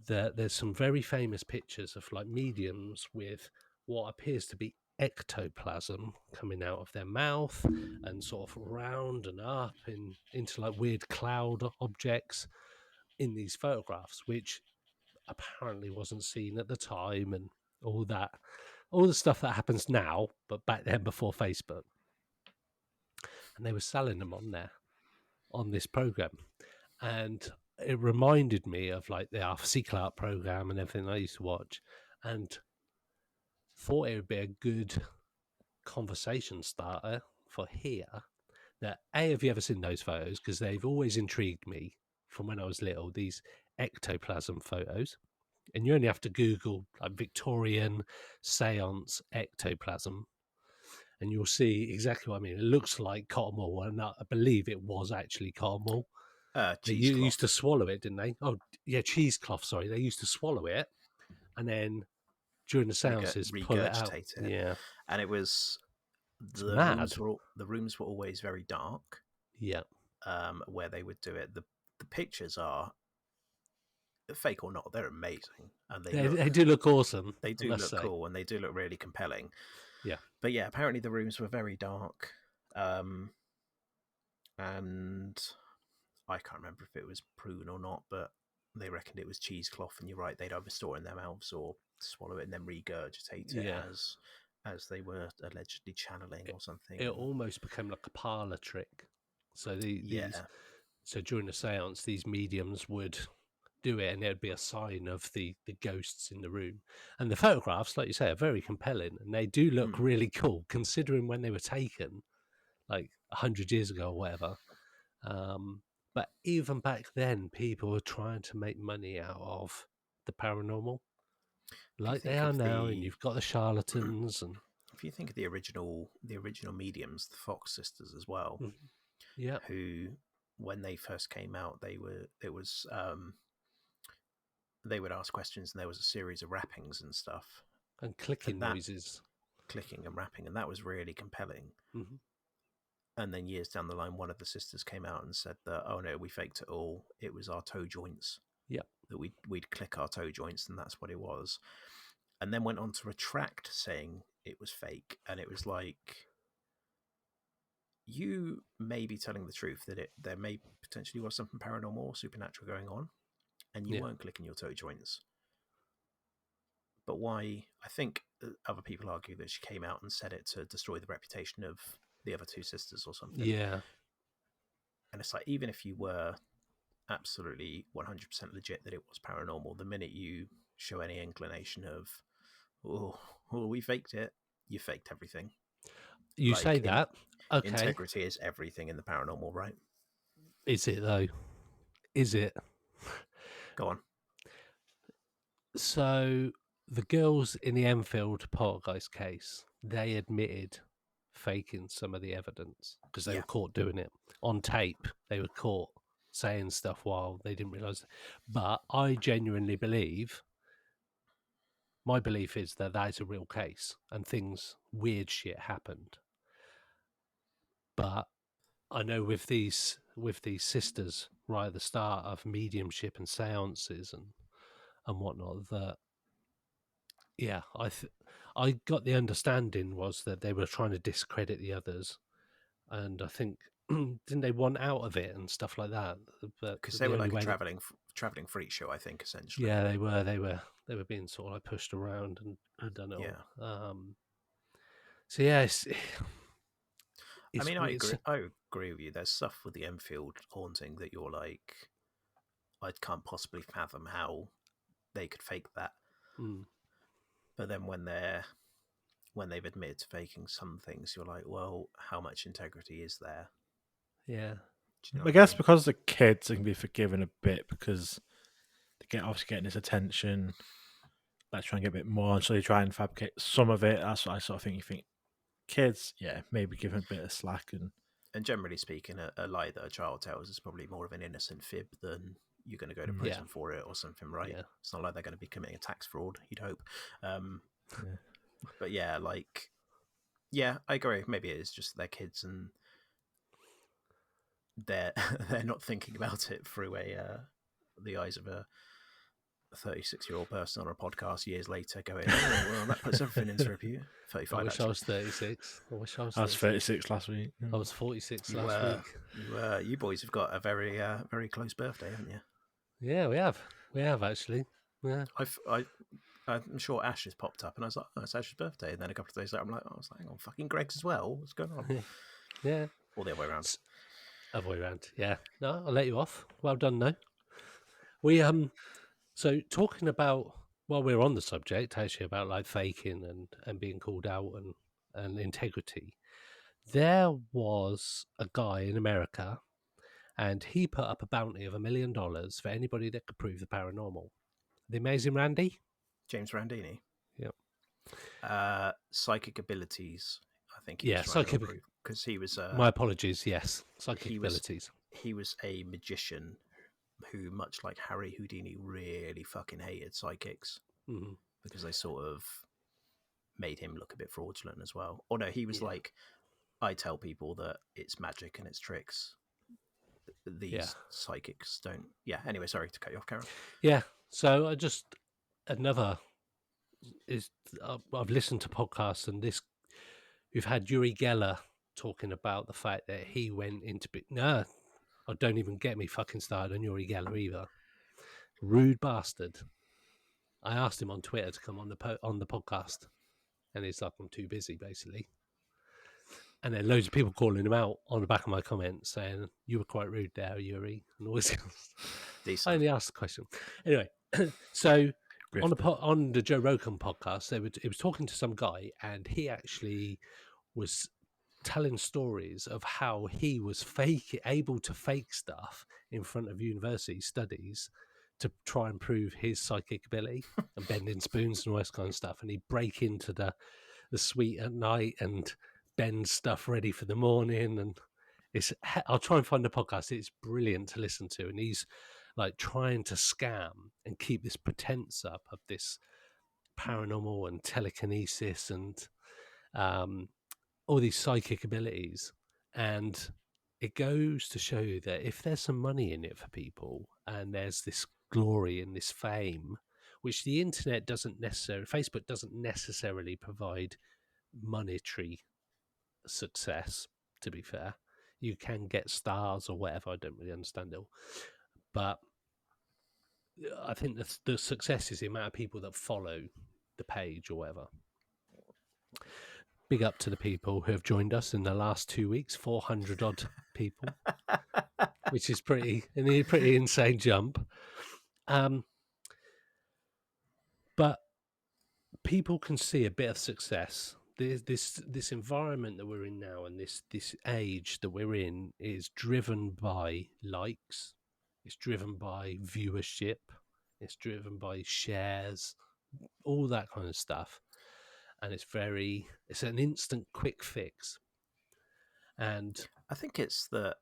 that there's some very famous pictures of like mediums with what appears to be ectoplasm coming out of their mouth and sort of round and up into like weird cloud objects in these photographs, which apparently wasn't seen at the time, and all the stuff that happens now, but back then before Facebook. And they were selling them on this program. and it reminded me of like the Arthur C. Clarke program and everything I used to watch, and thought it would be a good conversation starter for here. Now, have you ever seen those photos? Because they've always intrigued me from when I was little, these ectoplasm photos. And you only have to Google like Victorian seance ectoplasm, and you'll see exactly what I mean. It looks like cotton wool, and I believe it was actually cotton wool. They used Cheesecloth. to swallow it, didn't they? Oh, yeah, cheesecloth, sorry. They used to swallow it, and then during the seances, pull it out. Regurgitate it. Yeah. And it was It's mad. the rooms were always very dark. Yeah. Where they would do it. The pictures are fake or not, they're amazing, and They do look awesome. They do look cool, and they do look really compelling. Yeah. But yeah, apparently the rooms were very dark, and I can't remember if it was prune or not, but they reckoned it was cheesecloth, and you're right, they'd either store it in their mouths or swallow it and then regurgitate it as they were allegedly channeling or something. It almost became like a parlor trick. So so during the seance, these mediums would do it, and it'd be a sign of the ghosts in the room. And the photographs, like you say, are very compelling, and they do look really cool considering when they were taken, like 100 years ago or whatever. But even back then, people were trying to make money out of the paranormal, like they are now. And you've got the charlatans, and if you think of the original mediums, the Fox sisters as well, yeah, who when they first came out, they would ask questions, and there was a series of rappings and stuff, and clicking noises, clicking and rapping, and that was really compelling. Mm-hmm. And then years down the line, one of the sisters came out and said that, oh no, we faked it all. It was our toe joints. Yeah. That we'd click our toe joints, and that's what it was. And then went on to retract saying it was fake. And it was like, you may be telling the truth that there may potentially was something paranormal or supernatural going on, and you weren't clicking your toe joints. But why? I think other people argue that she came out and said it to destroy the reputation of the other two sisters or something. Yeah. And it's like, even if you were absolutely 100% legit that it was paranormal, the minute you show any inclination of, oh, we faked it, you faked everything. You say that. Okay. Integrity is everything in the paranormal, right? Is it though? Is it? Go on. So the girls in the Enfield poltergeist case, they admitted faking some of the evidence because they were caught doing it on tape. They were caught saying stuff while they didn't realize. But I genuinely believe, my belief is that is a real case and weird shit happened. But I know with these sisters right at the start of mediumship and seances and whatnot, that I got the understanding was that they were trying to discredit the others, and I think didn't they want out of it and stuff like that? Because they were like a traveling freak show, I think, essentially. Yeah, they were being sort of like pushed around and done it all. So yeah, I mean, I agree with you. There's stuff with the Enfield haunting that you're like, I can't possibly fathom how they could fake that. But then when they've admitted to faking some things, you're like, well, how much integrity is there? Yeah. You know I guess because the kids they can be forgiven a bit because they obviously getting this attention. Let's try and get a bit more, and so they try and fabricate some of it. That's what I sort of think. You think kids, maybe give them a bit of slack, and generally speaking, a lie that a child tells is probably more of an innocent fib than you're going to go to prison for it or something, right? Yeah. It's not like they're going to be committing a tax fraud, you'd hope. But I agree. Maybe it is just their kids and they're not thinking about it through the eyes of a 36-year-old person on a podcast years later going, oh, well, that puts everything into review. 35. I wish I was 36. I was 36 last week. I was 46 last week. You boys have got a very very close birthday, haven't you? Yeah, we have. We have actually. Yeah. I'm sure Ash has popped up, and I was like, oh, it's Ash's birthday. And then a couple of days later, hang on, fucking Greg's as well. What's going on? Yeah. Or the other way around. Other way around. Yeah. No, I'll let you off. Well done, though. We So talking about, while we're on the subject, actually, about like faking and being called out and integrity, there was a guy in America, and he put up a bounty of $1 million for anybody that could prove the paranormal. The Amazing Randy. James Randini. Yep. Psychic abilities. I think he Yeah, was trying to psychic. improve because he was. My apologies. Yes, psychic he was abilities. he was a magician who, much like Harry Houdini, really fucking hated psychics Mm-hmm. because they sort of made him look a bit fraudulent as well. Or no, he was like, I tell people that it's magic and it's tricks. These psychics don't. Yeah. Anyway, sorry to cut you off, Karen. Yeah. So I just another is I've listened to podcasts, and this we've had Uri Geller talking about the fact that he went into no, I don't even get me fucking started on Uri Geller either. Rude bastard. I asked him on Twitter to come on the podcast, and he's like, I'm too busy, basically. And then loads of people calling him out on the back of my comments saying, you were quite rude there, Yuri. And all this. I only asked the question. Anyway, so on the Joe Rogan podcast, it was talking to some guy, and he actually was telling stories of how he was able to fake stuff in front of university studies to try and prove his psychic ability and bending spoons and all this kind of stuff. And he'd break into the suite at night and bend stuff ready for the morning. And I'll try and find the podcast. It's brilliant to listen to. And he's like trying to scam and keep this pretense up of this paranormal and telekinesis and all these psychic abilities. And it goes to show you that if there's some money in it for people and there's this glory and this fame, which the internet doesn't necessarily, Facebook doesn't necessarily provide monetary success, to be fair. You can get stars or whatever. I don't really understand it all. But I think the success is the amount of people that follow the page or whatever. Big up to the people who have joined us in the last 2 weeks, 400 odd people, which is pretty insane jump. But people can see a bit of success. This environment that we're in now, and this age that we're in, is driven by likes. It's driven by viewership. It's driven by shares, all that kind of stuff. And it's an instant quick fix. And I think it's that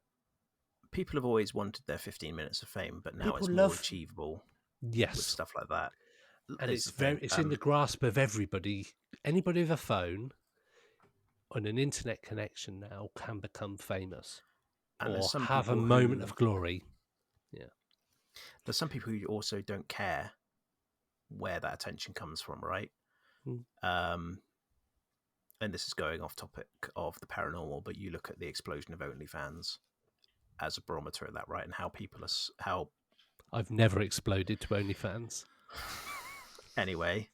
people have always wanted their 15 minutes of fame, but now it's more achievable. Yes, with stuff like that. And it's in the grasp of everybody. Anybody with a phone and an internet connection now can become famous or have a moment of glory. Yeah. There's some people who also don't care where that attention comes from, right? And this is going off topic of the paranormal, but you look at the explosion of OnlyFans as a barometer of that, right? And how people are, how I've never exploded to OnlyFans. Anyway,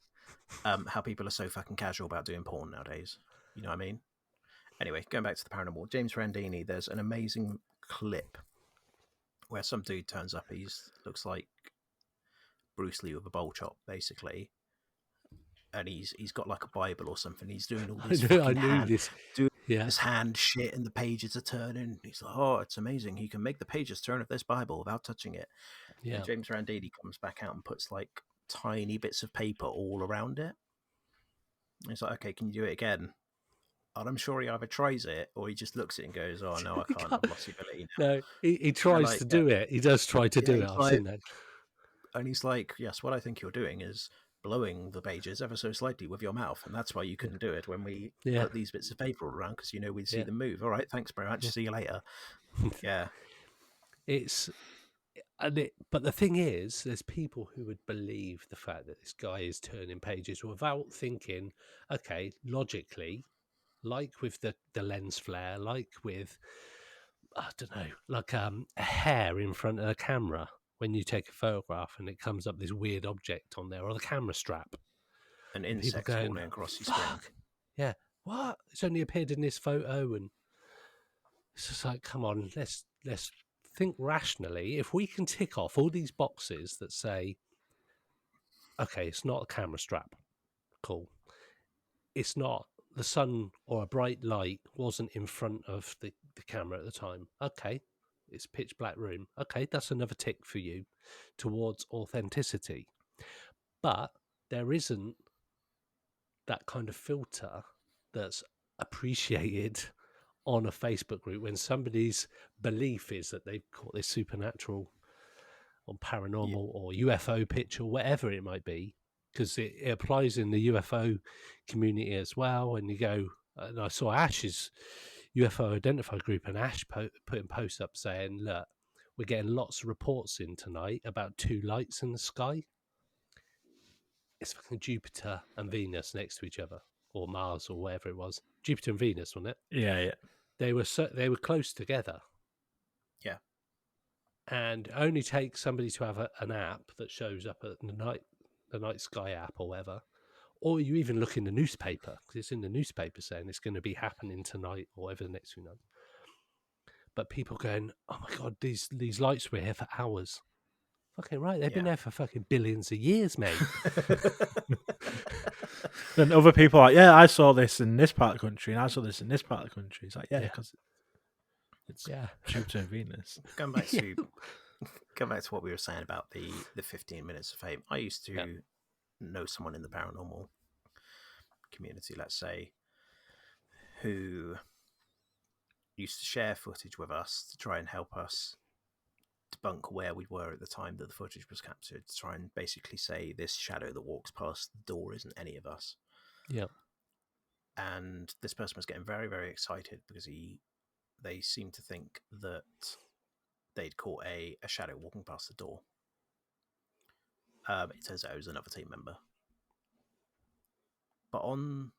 how people are so fucking casual about doing porn nowadays. You know what I mean? Anyway, going back to the paranormal, James Randini, there's an amazing clip where some dude turns up. Looks like Bruce Lee with a bowl chop, basically. And he's got like a Bible or something. He's doing all this this hand shit, and the pages are turning. He's like, oh, it's amazing. He can make the pages turn of this Bible without touching it. Yeah. And James Randini comes back out and puts like tiny bits of paper all around it. And he's like, okay, can you do it again? And I'm sure he either tries it or he just looks at it and goes, oh, no, I can't. I've lost the ability now. No, he tries to do it. He does try to do it. I've seen that. And he's like, yes, what I think you're doing is blowing the pages ever so slightly with your mouth, and that's why you couldn't do it when we put these bits of paper around, because we'd see them move. All right, thanks very much. See you later. Yeah, but the thing is, there's people who would believe the fact that this guy is turning pages without thinking, okay, logically, like with the lens flare, like with, I don't know, like a hair in front of the camera. When you take a photograph and it comes up this weird object on there, or the camera strap, an insect falling across your screen. Yeah, what? It's only appeared in this photo, and it's just like, come on, let's think rationally. If we can tick off all these boxes that say, okay, it's not a camera strap, cool. It's not the sun or a bright light wasn't in front of the camera at the time. Okay, it's pitch black room. Okay, that's another tick for you towards authenticity. But there isn't that kind of filter that's appreciated on a Facebook group when somebody's belief is that they've caught this supernatural or paranormal or UFO picture, whatever it might be, because it applies in the UFO community as well. And you go, and I saw Ash's UFO Identify group, and Ash putting posts up saying, look, we're getting lots of reports in tonight about two lights in the sky. It's fucking Jupiter and Venus next to each other, or Mars, or whatever it was. Jupiter and Venus, wasn't it? Yeah. They were close together. Yeah. And it only takes somebody to have an app that shows up at the night sky app or whatever, or you even look in the newspaper, because it's in the newspaper saying it's going to be happening tonight or whatever the next few nights. But people going, oh my God, these lights were here for hours. Fucking right, they've been there for fucking billions of years, mate. Then other people are like, yeah, I saw this in this part of the country, and I saw this in this part of the country. It's like, yeah, because it's Jupiter and Venus. Going back to what we were saying about the 15 minutes of fame. I used to know someone in the paranormal community, let's say, who used to share footage with us to try and help us debunk where we were at the time that the footage was captured, to try and basically say this shadow that walks past the door isn't any of us. Yeah. And this person was getting very, very excited because they seemed to think that they'd caught a shadow walking past the door. It turns out it was another team member. But on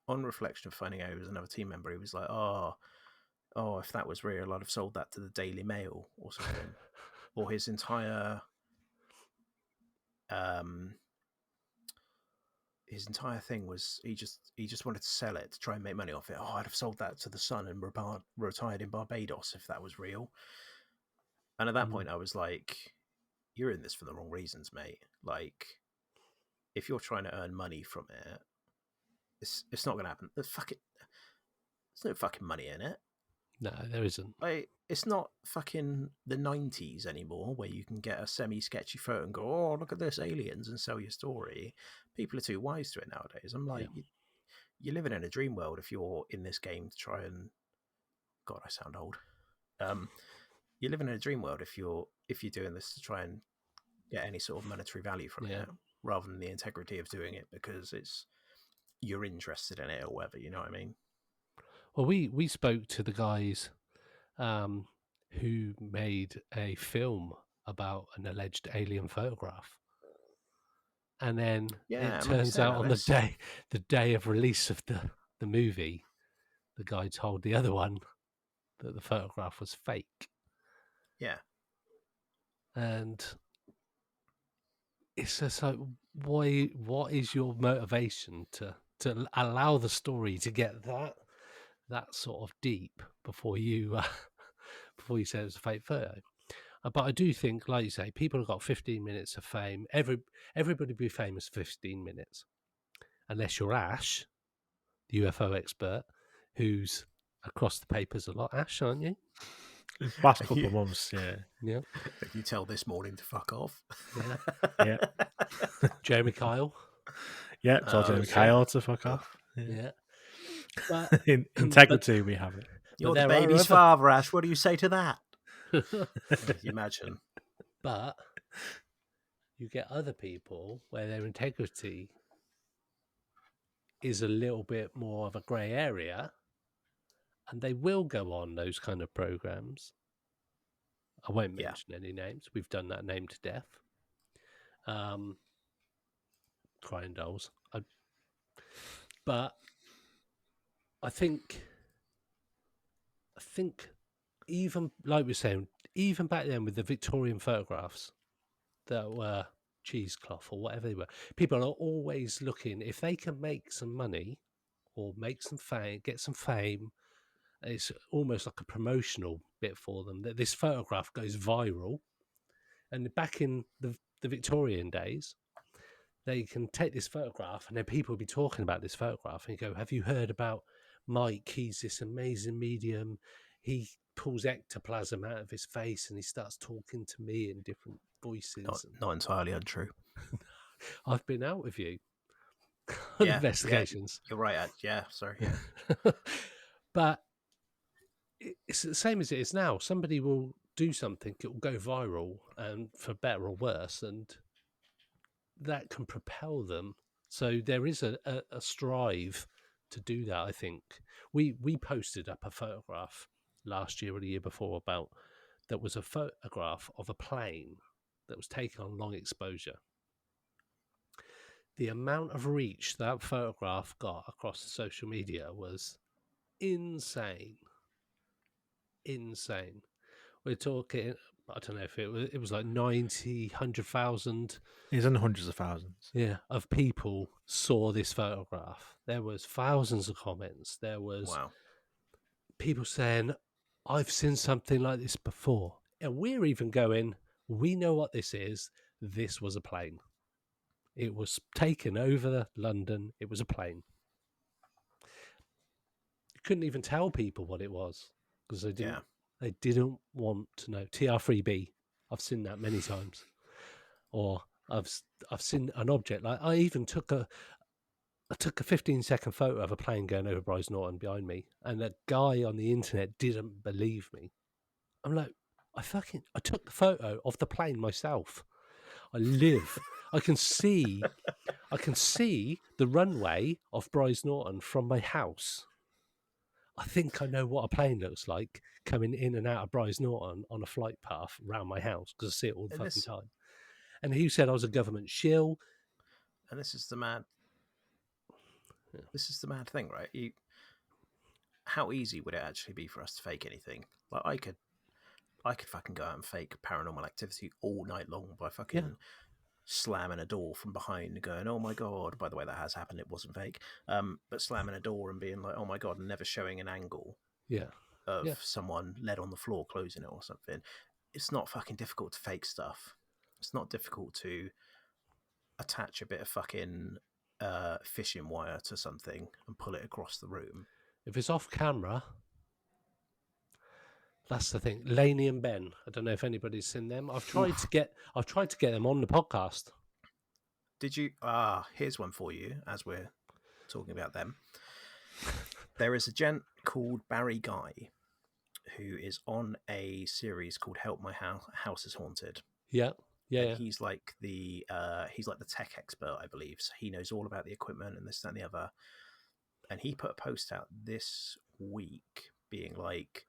reflection of finding out it was another team member, he was like, oh, if that was real, I'd have sold that to the Daily Mail or something. Or his entire thing was he just wanted to sell it to try and make money off it. Oh, I'd have sold that to the Sun and retired in Barbados if that was real. And at that point, I was like, you're in this for the wrong reasons, mate. Like, if you're trying to earn money from it, it's not going to happen. There's no fucking money in it. No, there isn't. It's not fucking the 90s anymore where you can get a semi-sketchy photo and go, oh, look at this, aliens, and sell your story. People are too wise to it nowadays. I'm like, you're living in a dream world if you're in this game to try and... God, I sound old. You're living in a dream world if you're doing this to try and get any sort of monetary value from it, rather than the integrity of doing it because you're interested in it or whatever, you know what I mean? Well, we spoke to the guys who made a film about an alleged alien photograph, and then it turns out on the day of release of the movie, the guy told the other one that the photograph was fake. Yeah, and it's just like, why? What is your motivation to allow the story to get that sort of deep before you say it's a fake photo? But I do think, like you say, people have got 15 minutes of fame. Everybody be famous for 15 minutes, unless you're Ash, the UFO expert, who's across the papers a lot. Ash, aren't you? Last couple of months, yeah. You tell This Morning to fuck off. Yeah. Jeremy Kyle. Yeah, tell Jeremy Kyle to fuck off. Yeah. But integrity, we have it. You're the baby's father, Ash. What do you say to that? Imagine. But you get other people where their integrity is a little bit more of a grey area, and they will go on those kind of programs. I won't mention any names. We've done that name to death. Crying dolls. But I think even, like we're saying, even back then with the Victorian photographs that were cheesecloth or whatever they were, people are always looking, if they can make some money or make some fame, get some fame, It's almost like a promotional bit for them, that this photograph goes viral. And back in the Victorian days, they can take this photograph and then people will be talking about this photograph and you go, have you heard about Mike? He's this amazing medium. He pulls ectoplasm out of his face and he starts talking to me in different voices. Not entirely untrue. I've been out with you on investigations. You're right. Yeah, sorry. Yeah. But it's the same as it is now. Somebody will do something, it will go viral, and for better or worse, and that can propel them. So there is a strive to do that. I think we posted up a photograph last year or the year before about that was a photograph of a plane that was taken on long exposure. The amount of reach that photograph got across the social media was insane. We're talking, I don't know if it was like 90, 100,000. It's in hundreds of thousands. Yeah, of people saw this photograph. There was thousands of comments. There was people saying, I've seen something like this before. And we're even going, we know what this is. This was a plane. It was taken over London. It was a plane. You couldn't even tell people what it was because they didn't want to know. TR3B, I've seen that many times. Or I've seen an object, like I even took a 15-second photo of a plane going over Bryce Norton behind me, and a guy on the internet didn't believe me. I'm like, I took the photo of the plane myself. I can see the runway of Bryce Norton from my house. I think I know what a plane looks like coming in and out of Bryce Norton on a flight path around my house because I see it all the fucking time. And he said I was a government shill. And this is the mad thing, right? How easy would it actually be for us to fake anything? Like I could fucking go out and fake paranormal activity all night long by fucking slamming a door from behind and going, oh my God, by the way, that has happened, it wasn't fake. But slamming a door and being like, oh my God, and never showing an angle of someone led on the floor closing it or something. It's not fucking difficult to fake stuff. It's not difficult to attach a bit of fucking fishing wire to something and pull it across the room. If it's off camera, that's the thing. Laney and Ben. I don't know if anybody's seen them. I've tried to get them on the podcast. Did you? Here's one for you. As we're talking about them, there is a gent called Barry Guy who is on a series called "Help My House Is Haunted." Yeah. He's like the tech expert, I believe. So he knows all about the equipment and this, that, and the other. And he put a post out this week being like,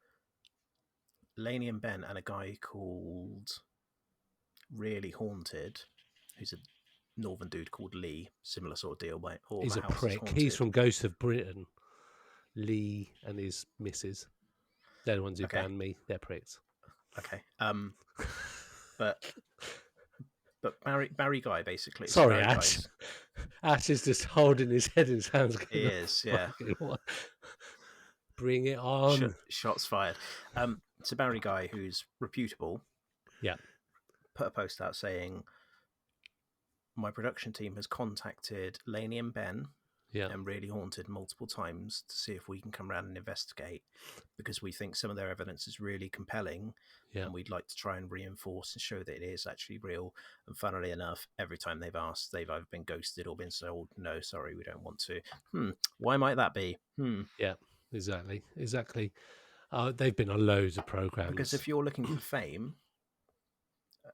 Laney and Ben and a guy called Really Haunted, who's a northern dude called Lee, similar sort of deal. He's a prick. He's from Ghost of Britain. Lee and his missus. They're the ones who banned me. They're pricks. Okay. But Barry Guy basically. Sorry, Ash. Ash is just holding his head in his hands. He is, yeah. Bring it on. Shots fired. So Barry Guy, who's reputable, put a post out saying, my production team has contacted Laney and Ben and Really Haunted multiple times to see if we can come around and investigate because we think some of their evidence is really compelling and we'd like to try and reinforce and show that it is actually real. And funnily enough, every time they've asked, they've either been ghosted or been told, no, sorry, we don't want to. Why might that be? Yeah, exactly. They've been on loads of programs. Because if you're looking for fame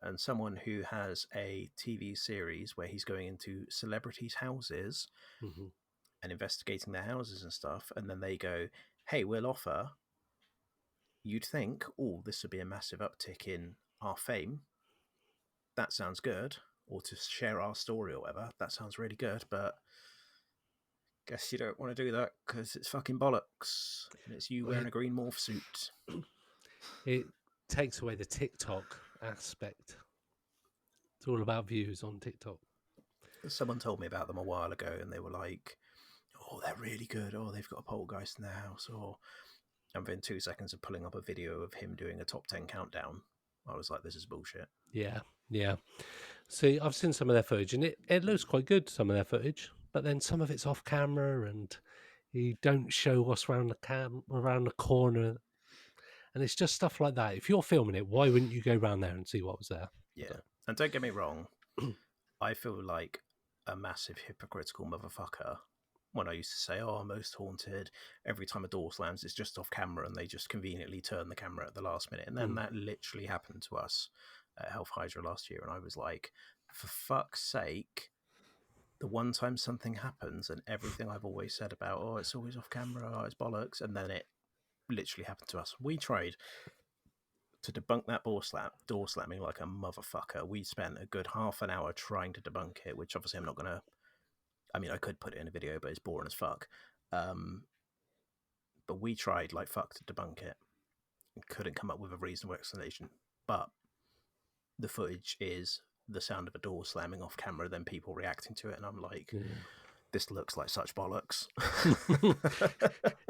and someone who has a TV series where he's going into celebrities' houses and investigating their houses and stuff, and then they go, hey, we'll offer, you'd think, oh, this would be a massive uptick in our fame. That sounds good. Or to share our story or whatever. That sounds really good, but guess you don't want to do that because it's fucking bollocks. And it's you wearing a green morph suit. It takes away the TikTok aspect. It's all about views on TikTok. Someone told me about them a while ago and they were like, oh, they're really good. Oh, they've got a poltergeist in their house. Or And within 2 seconds of pulling up a video of him doing a top 10 countdown, I was like, this is bullshit. Yeah, yeah. See, I've seen some of their footage, and it looks quite good, some of their footage, but then some of it's off camera, and you don't show what's around the corner, and it's just stuff like that. If you're filming it, why wouldn't you go around there and see what was there? Yeah. And don't get me wrong, I feel like a massive hypocritical motherfucker when I used to say, oh, Most Haunted, every time a door slams, it's just off camera, and they just conveniently turn the camera at the last minute. And then that literally happened to us at Health Hydra last year, and I was like, for fuck's sake, the one time something happens and everything I've always said about, oh, it's always off camera, oh, it's bollocks, and then it literally happened to us. We tried to debunk that door slamming like a motherfucker. We spent a good half an hour trying to debunk it, which obviously I'm not going to... I mean, I could put it in a video, but it's boring as fuck. But we tried like fuck to debunk it and couldn't come up with a reasonable explanation. But the footage is the sound of a door slamming off camera, then people reacting to it, and I'm like, this looks like such bollocks.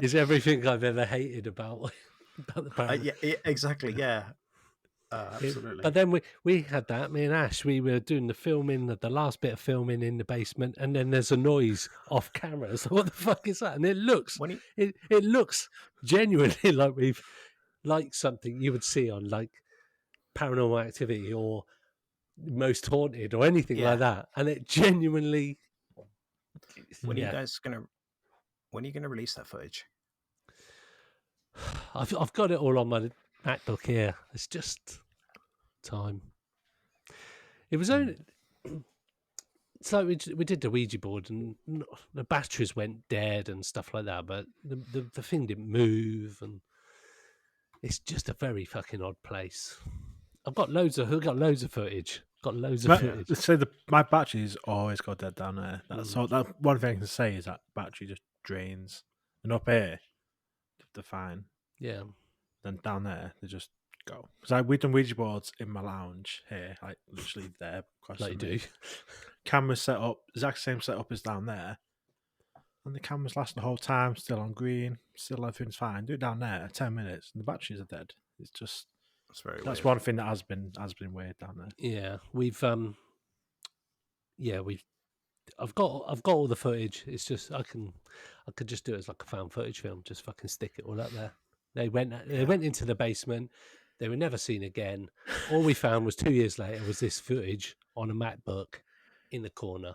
Is everything I've ever hated about the Paranormal. Yeah, exactly, yeah. Absolutely. But then we had that, me and Ash, we were doing the filming, the last bit of filming in the basement, and then there's a noise off camera. So what the fuck is that? And it looks it looks genuinely like something you would see on like Paranormal Activity or Most Haunted or anything like that. And it genuinely... When are you guys gonna release that footage? I've got it all on my MacBook here. It's just time. It was only... So we did the Ouija board, and the batteries went dead and stuff like that, but the thing didn't move, and it's just a very fucking odd place. I've got loads of footage. So my batteries always go dead down there. That's that one thing I can say is that battery just drains, and up here they're fine. Yeah. Then down there they just go. Because we've done Ouija boards in my lounge here, like literally there. Like you do. Cameras set up, exact same setup as down there. And the cameras last the whole time, still on green, still everything's fine. Do it down there, 10 minutes, and the batteries are dead. It's just... That's weird. one thing that has been weird down there. Yeah, I've got all the footage. It's just I could just do it as like a found footage film. Just fucking stick it all up there. They went into the basement. They were never seen again. All we found was 2 years later was this footage on a MacBook in the corner,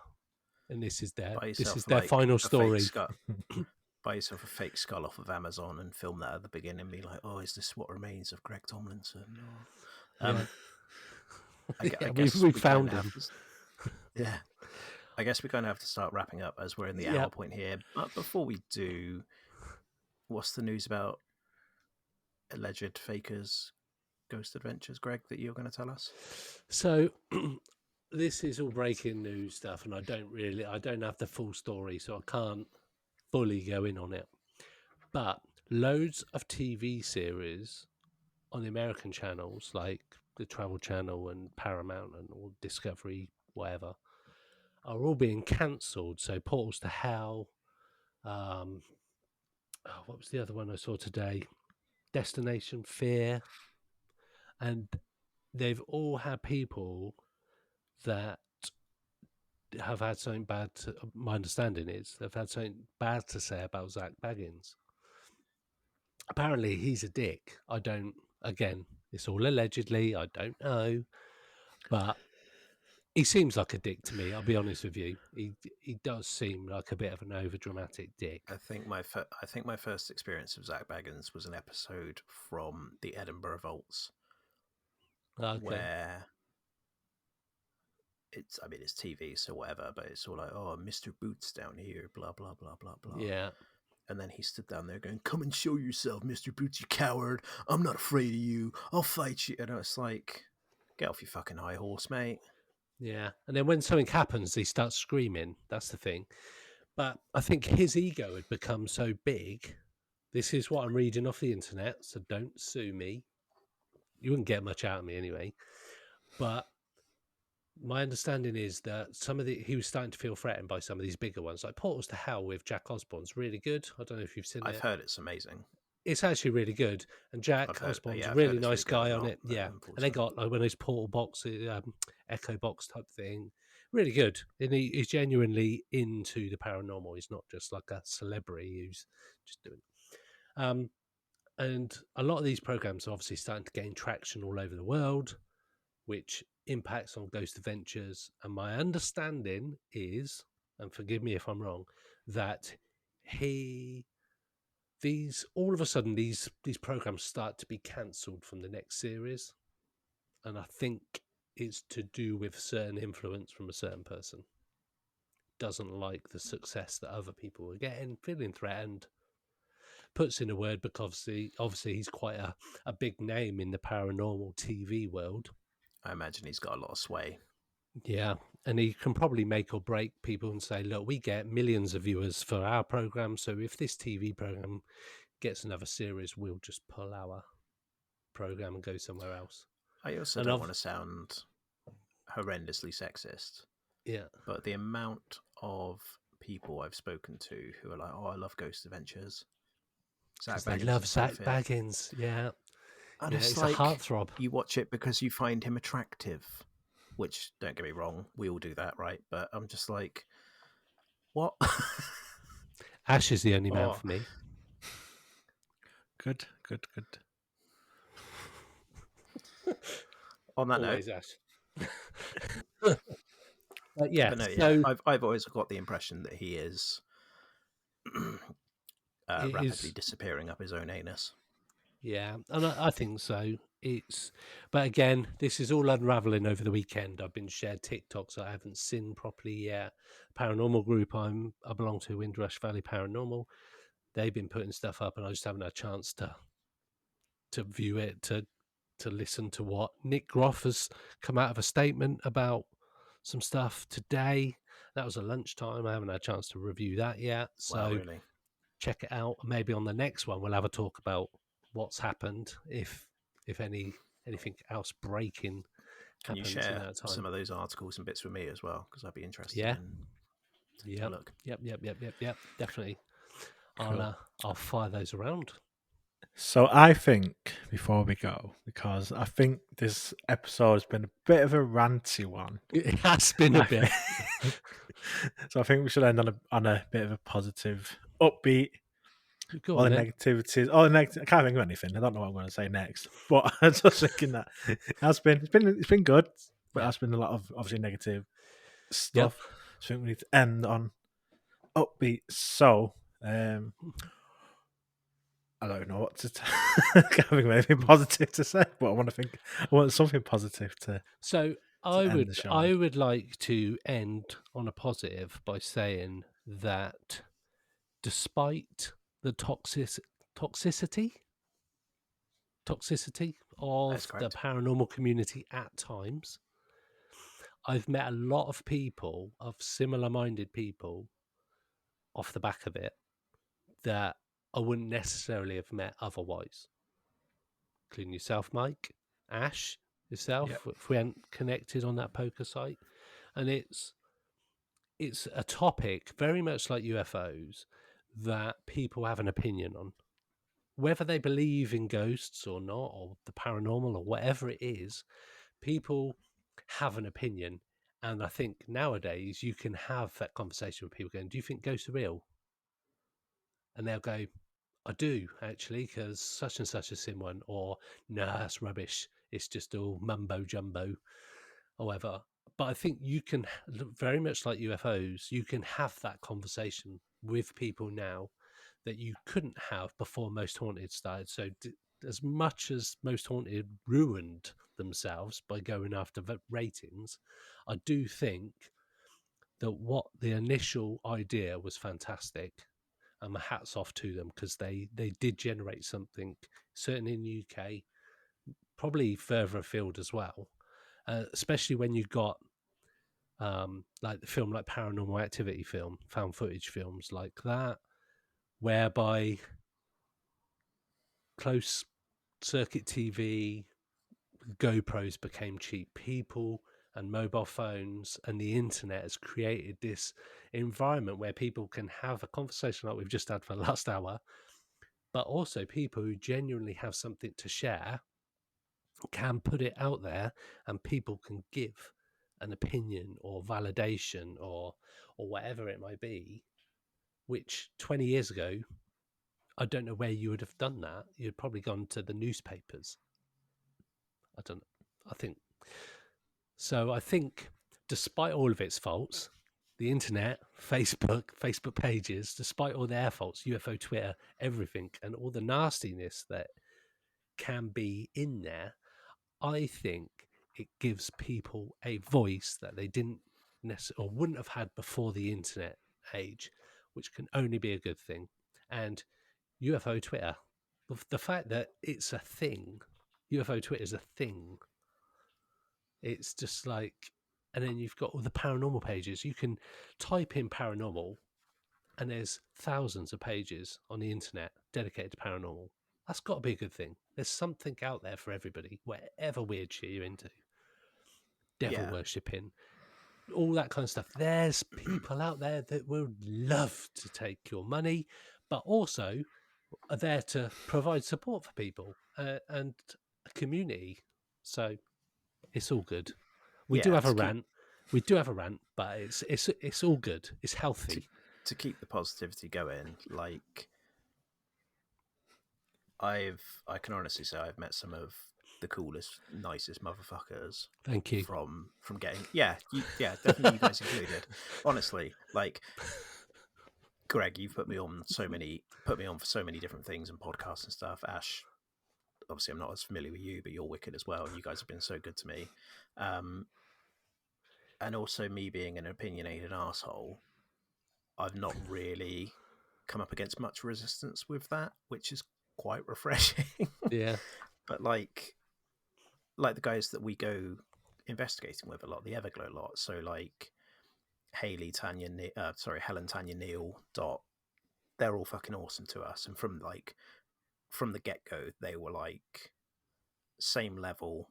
and this is their final story. Buy yourself a fake skull off of Amazon and film that at the beginning and be like, oh, is this what remains of Greg Tomlinson? I guess we found him. Yeah. I guess we're going to have to start wrapping up as we're in the hour point here. But before we do, what's the news about alleged fakers' ghost adventures, Greg, that you're going to tell us? So this is all breaking news stuff, and I don't have the full story, so I can't fully go in on it. But loads of TV series on the American channels, like the Travel Channel and Paramount and all Discovery, whatever, are all being cancelled. So Portals to Hell, what was the other one I saw today? Destination Fear. And they've all had people that have had something bad to, my understanding is they've had something bad to say about Zach Baggins. Apparently he's a dick. Again, it's all allegedly, I don't know, but he seems like a dick to me. I'll be honest with you. He does seem like a bit of an overdramatic dick. I think my first experience of Zach Baggins was an episode from the Edinburgh Vaults, where it's TV, so whatever, but it's all like, oh, Mr. Boots down here, blah blah blah blah blah. Yeah. And then he stood down there going, come and show yourself, Mr. Boots, you coward. I'm not afraid of you. I'll fight you. And it's like, get off your fucking high horse, mate. Yeah. And then when something happens, he starts screaming. That's the thing. But I think his ego had become so big. This is what I'm reading off the internet, so don't sue me. You wouldn't get much out of me anyway. But my understanding is that he was starting to feel threatened by some of these bigger ones, like Portals to Hell with Jack Osborne's really good. I don't know if you've seen it. I've heard it's amazing. it's actually really good. And Jack I've heard, Osborne's a I've heard really it's nice really good. guy I'm on not it. Yeah, full and they time. got like one of those portal boxes, echo box type thing. Really good, and he's genuinely into the paranormal. He's not just like a celebrity who's just doing it. And a lot of these programs are obviously starting to gain traction all over the world, which impacts on Ghost Adventures. And my understanding is, and forgive me if I'm wrong, that these all of a sudden these programs start to be cancelled from the next series, and I think it's to do with certain influence from a certain person. Doesn't like the success that other people are getting, feeling threatened, puts in a word because obviously he's quite a big name in the paranormal TV world. I imagine he's got a lot of sway. Yeah, and he can probably make or break people and say, look, we get millions of viewers for our program, so if this TV program gets another series, we'll just pull our program and go somewhere else. I also And don't want to sound horrendously sexist. Yeah, but the amount of people I've spoken to who are like, "Oh, I love Ghost Adventures." because they love Zach Baggins. Yeah, and yeah, it's a like heartthrob. you watch it because you find him attractive, which don't get me wrong, we all do that, right? But I'm just like, what? Ash is the only man Oh. for me. Good. On that Always note, Ash. But yeah, but no, so yeah, I've always got the impression that he is rapidly disappearing up his own anus. Yeah, and I think so. But again, this is all unraveling over the weekend. I've been shared TikToks I haven't seen properly yet. Paranormal group I belong to, Windrush Valley Paranormal. They've been putting stuff up, and I just haven't had a chance to view it, to listen to what Nick Groff has come out of a statement about some stuff today. That was at lunchtime. I haven't had a chance to review that yet. So Wow, really? check it out. Maybe on the next one we'll have a talk about what's happened, if anything else breaking Can you happens in share that time. some of those articles and bits with me as well? Because I'd be interested Yeah. in Yep. a look. Yep. Definitely. Cool. I'll fire those around. So I think before we go, because I think this episode has been a bit of a ranty one. It has been a bit. So I think we should end on a bit of a positive, upbeat. Go all on, the then. negativities. I can't think of anything. I don't know what I'm going to say next. But I'm just thinking that it's been good, but there's been a lot of obviously negative stuff. So I think we need to end on upbeat. So I don't know what to. I can't think of anything positive to say, but I want something positive to. So end the show I would like to end on a positive by saying that despite the toxicity of the paranormal community at times, I've met a lot of people, of similar-minded people, off the back of it, that I wouldn't necessarily have met otherwise, including yourself, Mike, Ash, yourself, if we hadn't connected on that poker site. And it's a topic very much like UFOs that people have an opinion on. Whether they believe in ghosts or not, or the paranormal or whatever it is, people have an opinion. And I think nowadays you can have that conversation with people going, do you think ghosts are real? And they'll go, I do, actually, because such and such has seen one. Or, no, that's rubbish. It's just all mumbo jumbo or whatever. But I think you can, very much like UFOs, you can have that conversation with people now that you couldn't have before Most Haunted started. So as much as Most Haunted ruined themselves by going after ratings, I do think that what the initial idea was fantastic, and my hat's off to them, because they did generate something, certainly in the UK, probably further afield as well, especially when you got like the film like Paranormal Activity film, found footage films like that, whereby close circuit TV, GoPros became cheap. People and mobile phones and the internet has created this environment where people can have a conversation like we've just had for the last hour but also people who genuinely have something to share can put it out there, and people can give an opinion or validation or whatever it might be, which 20 years ago, I don't know where you would have done that. You'd probably gone to the newspapers. I don't know. I think despite all of its faults, the internet, Facebook pages, despite all their faults, UFO Twitter, everything, and all the nastiness that can be in there, I think it gives people a voice that they didn't necessarily or wouldn't have had before the internet age, which can only be a good thing. And UFO Twitter, the fact that it's a thing, UFO Twitter is a thing. It's just like, and then you've got all the paranormal pages. You can type in paranormal, and there's thousands of pages on the internet dedicated to paranormal. That's got to be a good thing. There's something out there for everybody, whatever weird shit you're into. Devil worshipping, all that kind of stuff. There's people out there that would love to take your money, but also are there to provide support for people and a community. So it's all good. We do have a rant. We do have a rant, but it's all good. It's healthy. To keep the positivity going, like I can honestly say I've met some of the coolest, nicest motherfuckers. Thank you. From getting definitely you guys included. Honestly, like Greg, you've put me on for so many different things and podcasts and stuff. Ash, obviously I'm not as familiar with you, but you're wicked as well, and you guys have been so good to me. And also me being an opinionated asshole, I've not really come up against much resistance with that, which is quite refreshing. Yeah. But like the guys that we go investigating with a lot, the Everglow lot. So like Helen, Tanya, Neil, Dot, they're all fucking awesome to us. And from the get-go, they were like same level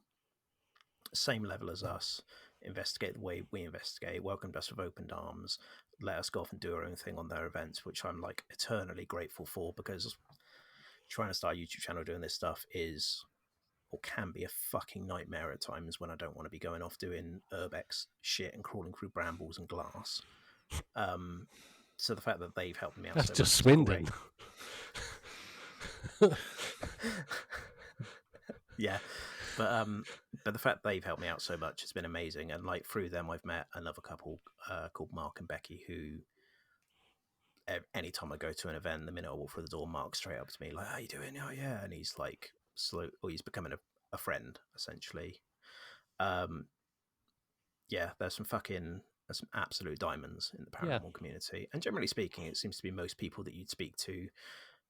as us, investigate the way we investigate, welcomed us with open arms, let us go off and do our own thing on their events, which I'm like eternally grateful for, because trying to start a YouTube channel doing this stuff is or can be a fucking nightmare at times when I don't want to be going off doing urbex shit and crawling through brambles and glass. So the fact that they've helped me out, that's so just much Swindon. Yeah, but the fact they've helped me out so much has been amazing. And like through them, I've met another couple called Mark and Becky, who anytime I go to an event, the minute I walk through the door, Mark's straight up to me like, "How you doing?" "Oh yeah," and he's like he's becoming a friend essentially. Yeah, there's some absolute diamonds in the paranormal community, and generally speaking, it seems to be most people that you'd speak to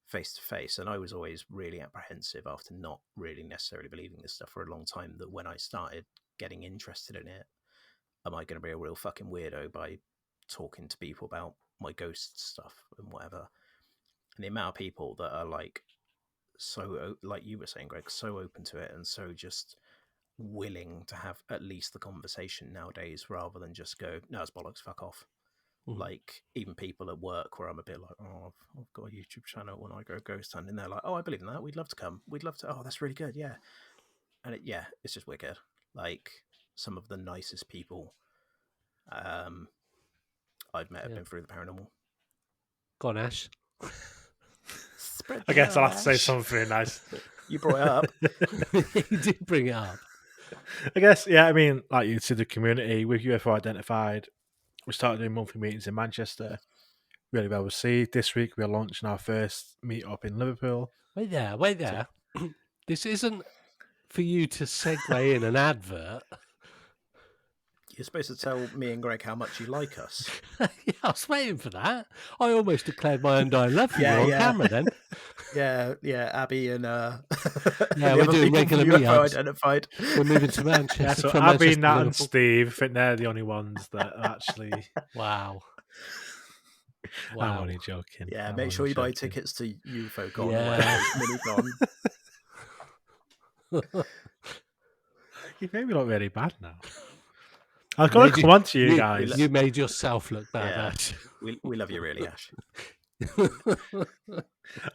face to face. And I was always really apprehensive after not really necessarily believing this stuff for a long time, that when I started getting interested in it, am I going to be a real fucking weirdo by talking to people about my ghost stuff and whatever? And the amount of people that are like, so like you were saying, Greg, so open to it and so just willing to have at least the conversation nowadays, rather than just go, "No, it's bollocks, fuck off." Like even people at work where I'm a bit like, "Oh, I've got a YouTube channel when I go ghost hunting," they're like, "Oh, I believe in that. We'd love to come. We'd love to. Oh, that's really good. Yeah." And it's just wicked. Like some of the nicest people I've met have been through the paranormal. Go on, Ash. I guess I'll have to say something nice. You brought it up. You did bring it up. I guess, yeah, I mean, like you said, the community with UFO Identified, we started doing monthly meetings in Manchester. Really well received. This week we're launching our first meet-up in Liverpool. Wait there. This isn't for you to segue in an advert. You're supposed to tell me and Greg how much you like us. Yeah, I was waiting for that. I almost declared my undying love for you on camera then. Yeah, Abby and we're doing regular meetups. Identified. We're moving to Manchester. Yeah, so from Abby, Manchester Nat, and Steve, I think they're the only ones that are actually. Wow. I'm only joking. Yeah, make sure you buy tickets to UFO-Con. Yeah. Mini-Con. You made me look really bad now. I've got to come on to you guys. You made yourself look bad, Yeah. Ash. We love you really, Ash.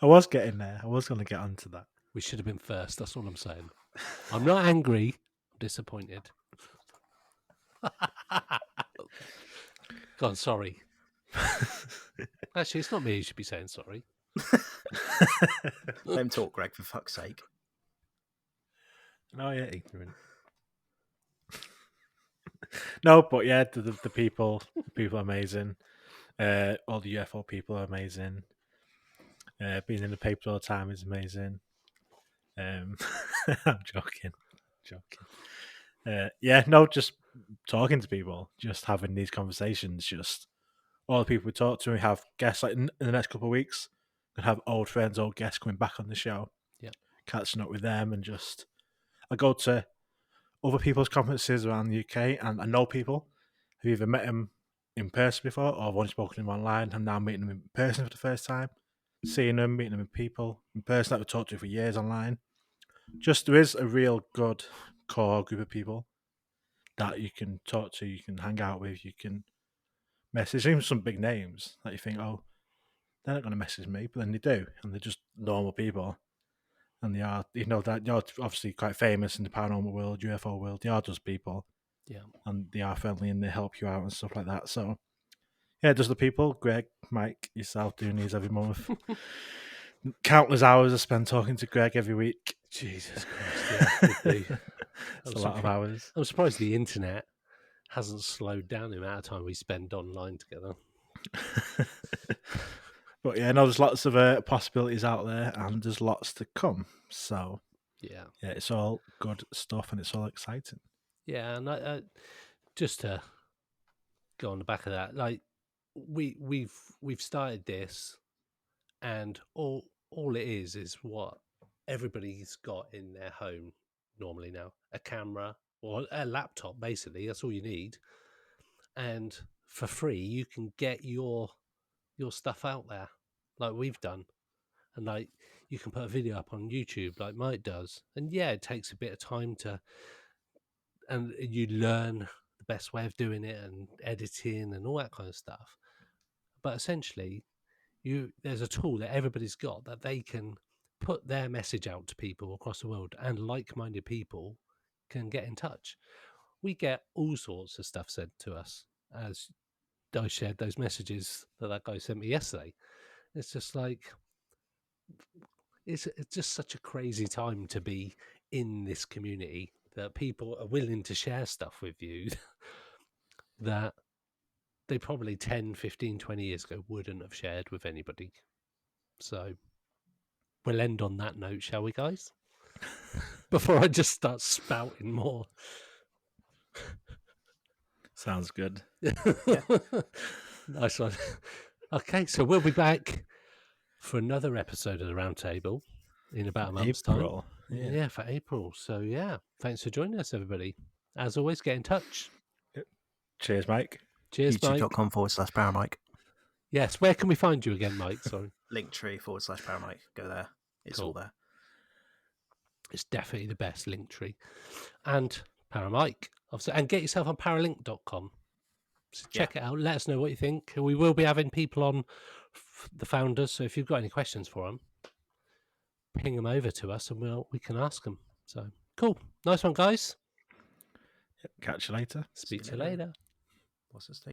I was getting there. I was going to get onto that. We should have been first. That's all I'm saying. I'm not angry. I'm disappointed. God, sorry. Actually, it's not me who should be saying sorry. Let him talk, Greg, for fuck's sake. No, yeah, ignorant. No, but yeah, the people are amazing. All the UFO people are amazing. Being in the paper all the time is amazing. I'm joking. Yeah, no, just talking to people, just having these conversations, just all the people we talk to. We have guests like in the next couple of weeks. We'll have old friends, old guests coming back on the show. Yeah, catching up with them, and just I go to other people's conferences around the UK, and I know people who either met them in person before or I've only spoken to them online. I'm now meeting them in person for the first time, seeing them, meeting them in people in person that we've talked to for years online. Just there is a real good core group of people that you can talk to, you can hang out with, you can message. Even some big names that you think, oh, they're not going to message me, but then they do, and they're just normal people. And they are, that you're obviously quite famous in the paranormal world, UFO world. They are just people. yeah. And they are friendly and they help you out and stuff like that. So, yeah, just the people, Greg, Mike, yourself, doing these every month. Countless hours I spend talking to Greg every week. Jesus Christ, yeah. It's a lot of hours. I'm surprised the internet hasn't slowed down the amount of time we spend online together. But yeah, no, there's lots of possibilities out there, and there's lots to come. So Yeah, it's all good stuff, and it's all exciting. yeah, and just to go on the back of that, like we've started this, and all it is what everybody's got in their home normally now: a camera or a laptop. Basically, that's all you need, and for free you can get your stuff out there, like we've done. And like you can put a video up on YouTube like Mike does. And yeah, it takes a bit of time and you learn the best way of doing it and editing and all that kind of stuff. But essentially, there's a tool that everybody's got that they can put their message out to people across the world, and like-minded people can get in touch. We get all sorts of stuff sent to us, as I shared those messages that guy sent me yesterday. It's just like, it's just such a crazy time to be in this community, that people are willing to share stuff with you that they probably 10, 15, 20 years ago wouldn't have shared with anybody. So we'll end on that note, shall we, guys? Before I just start spouting more. Sounds good. Nice one. Okay, so we'll be back for another episode of the Roundtable in about a month's time. Yeah, for April. So yeah, thanks for joining us, everybody. As always, get in touch. Cheers, Mike. Cheers, Mike. YouTube.com/Paramike. Yes, where can we find you again, Mike? Sorry. Linktree/Paramike. Go there. It's all there. It's definitely the best, Linktree. And Paramike. And get yourself on paralink.com. So check it out. Let us know what you think. We will be having people on, the founders. So if you've got any questions for them, ping them over to us and we can ask them. So cool. Nice one, guys. Catch you later. Speak to you later. What's the state?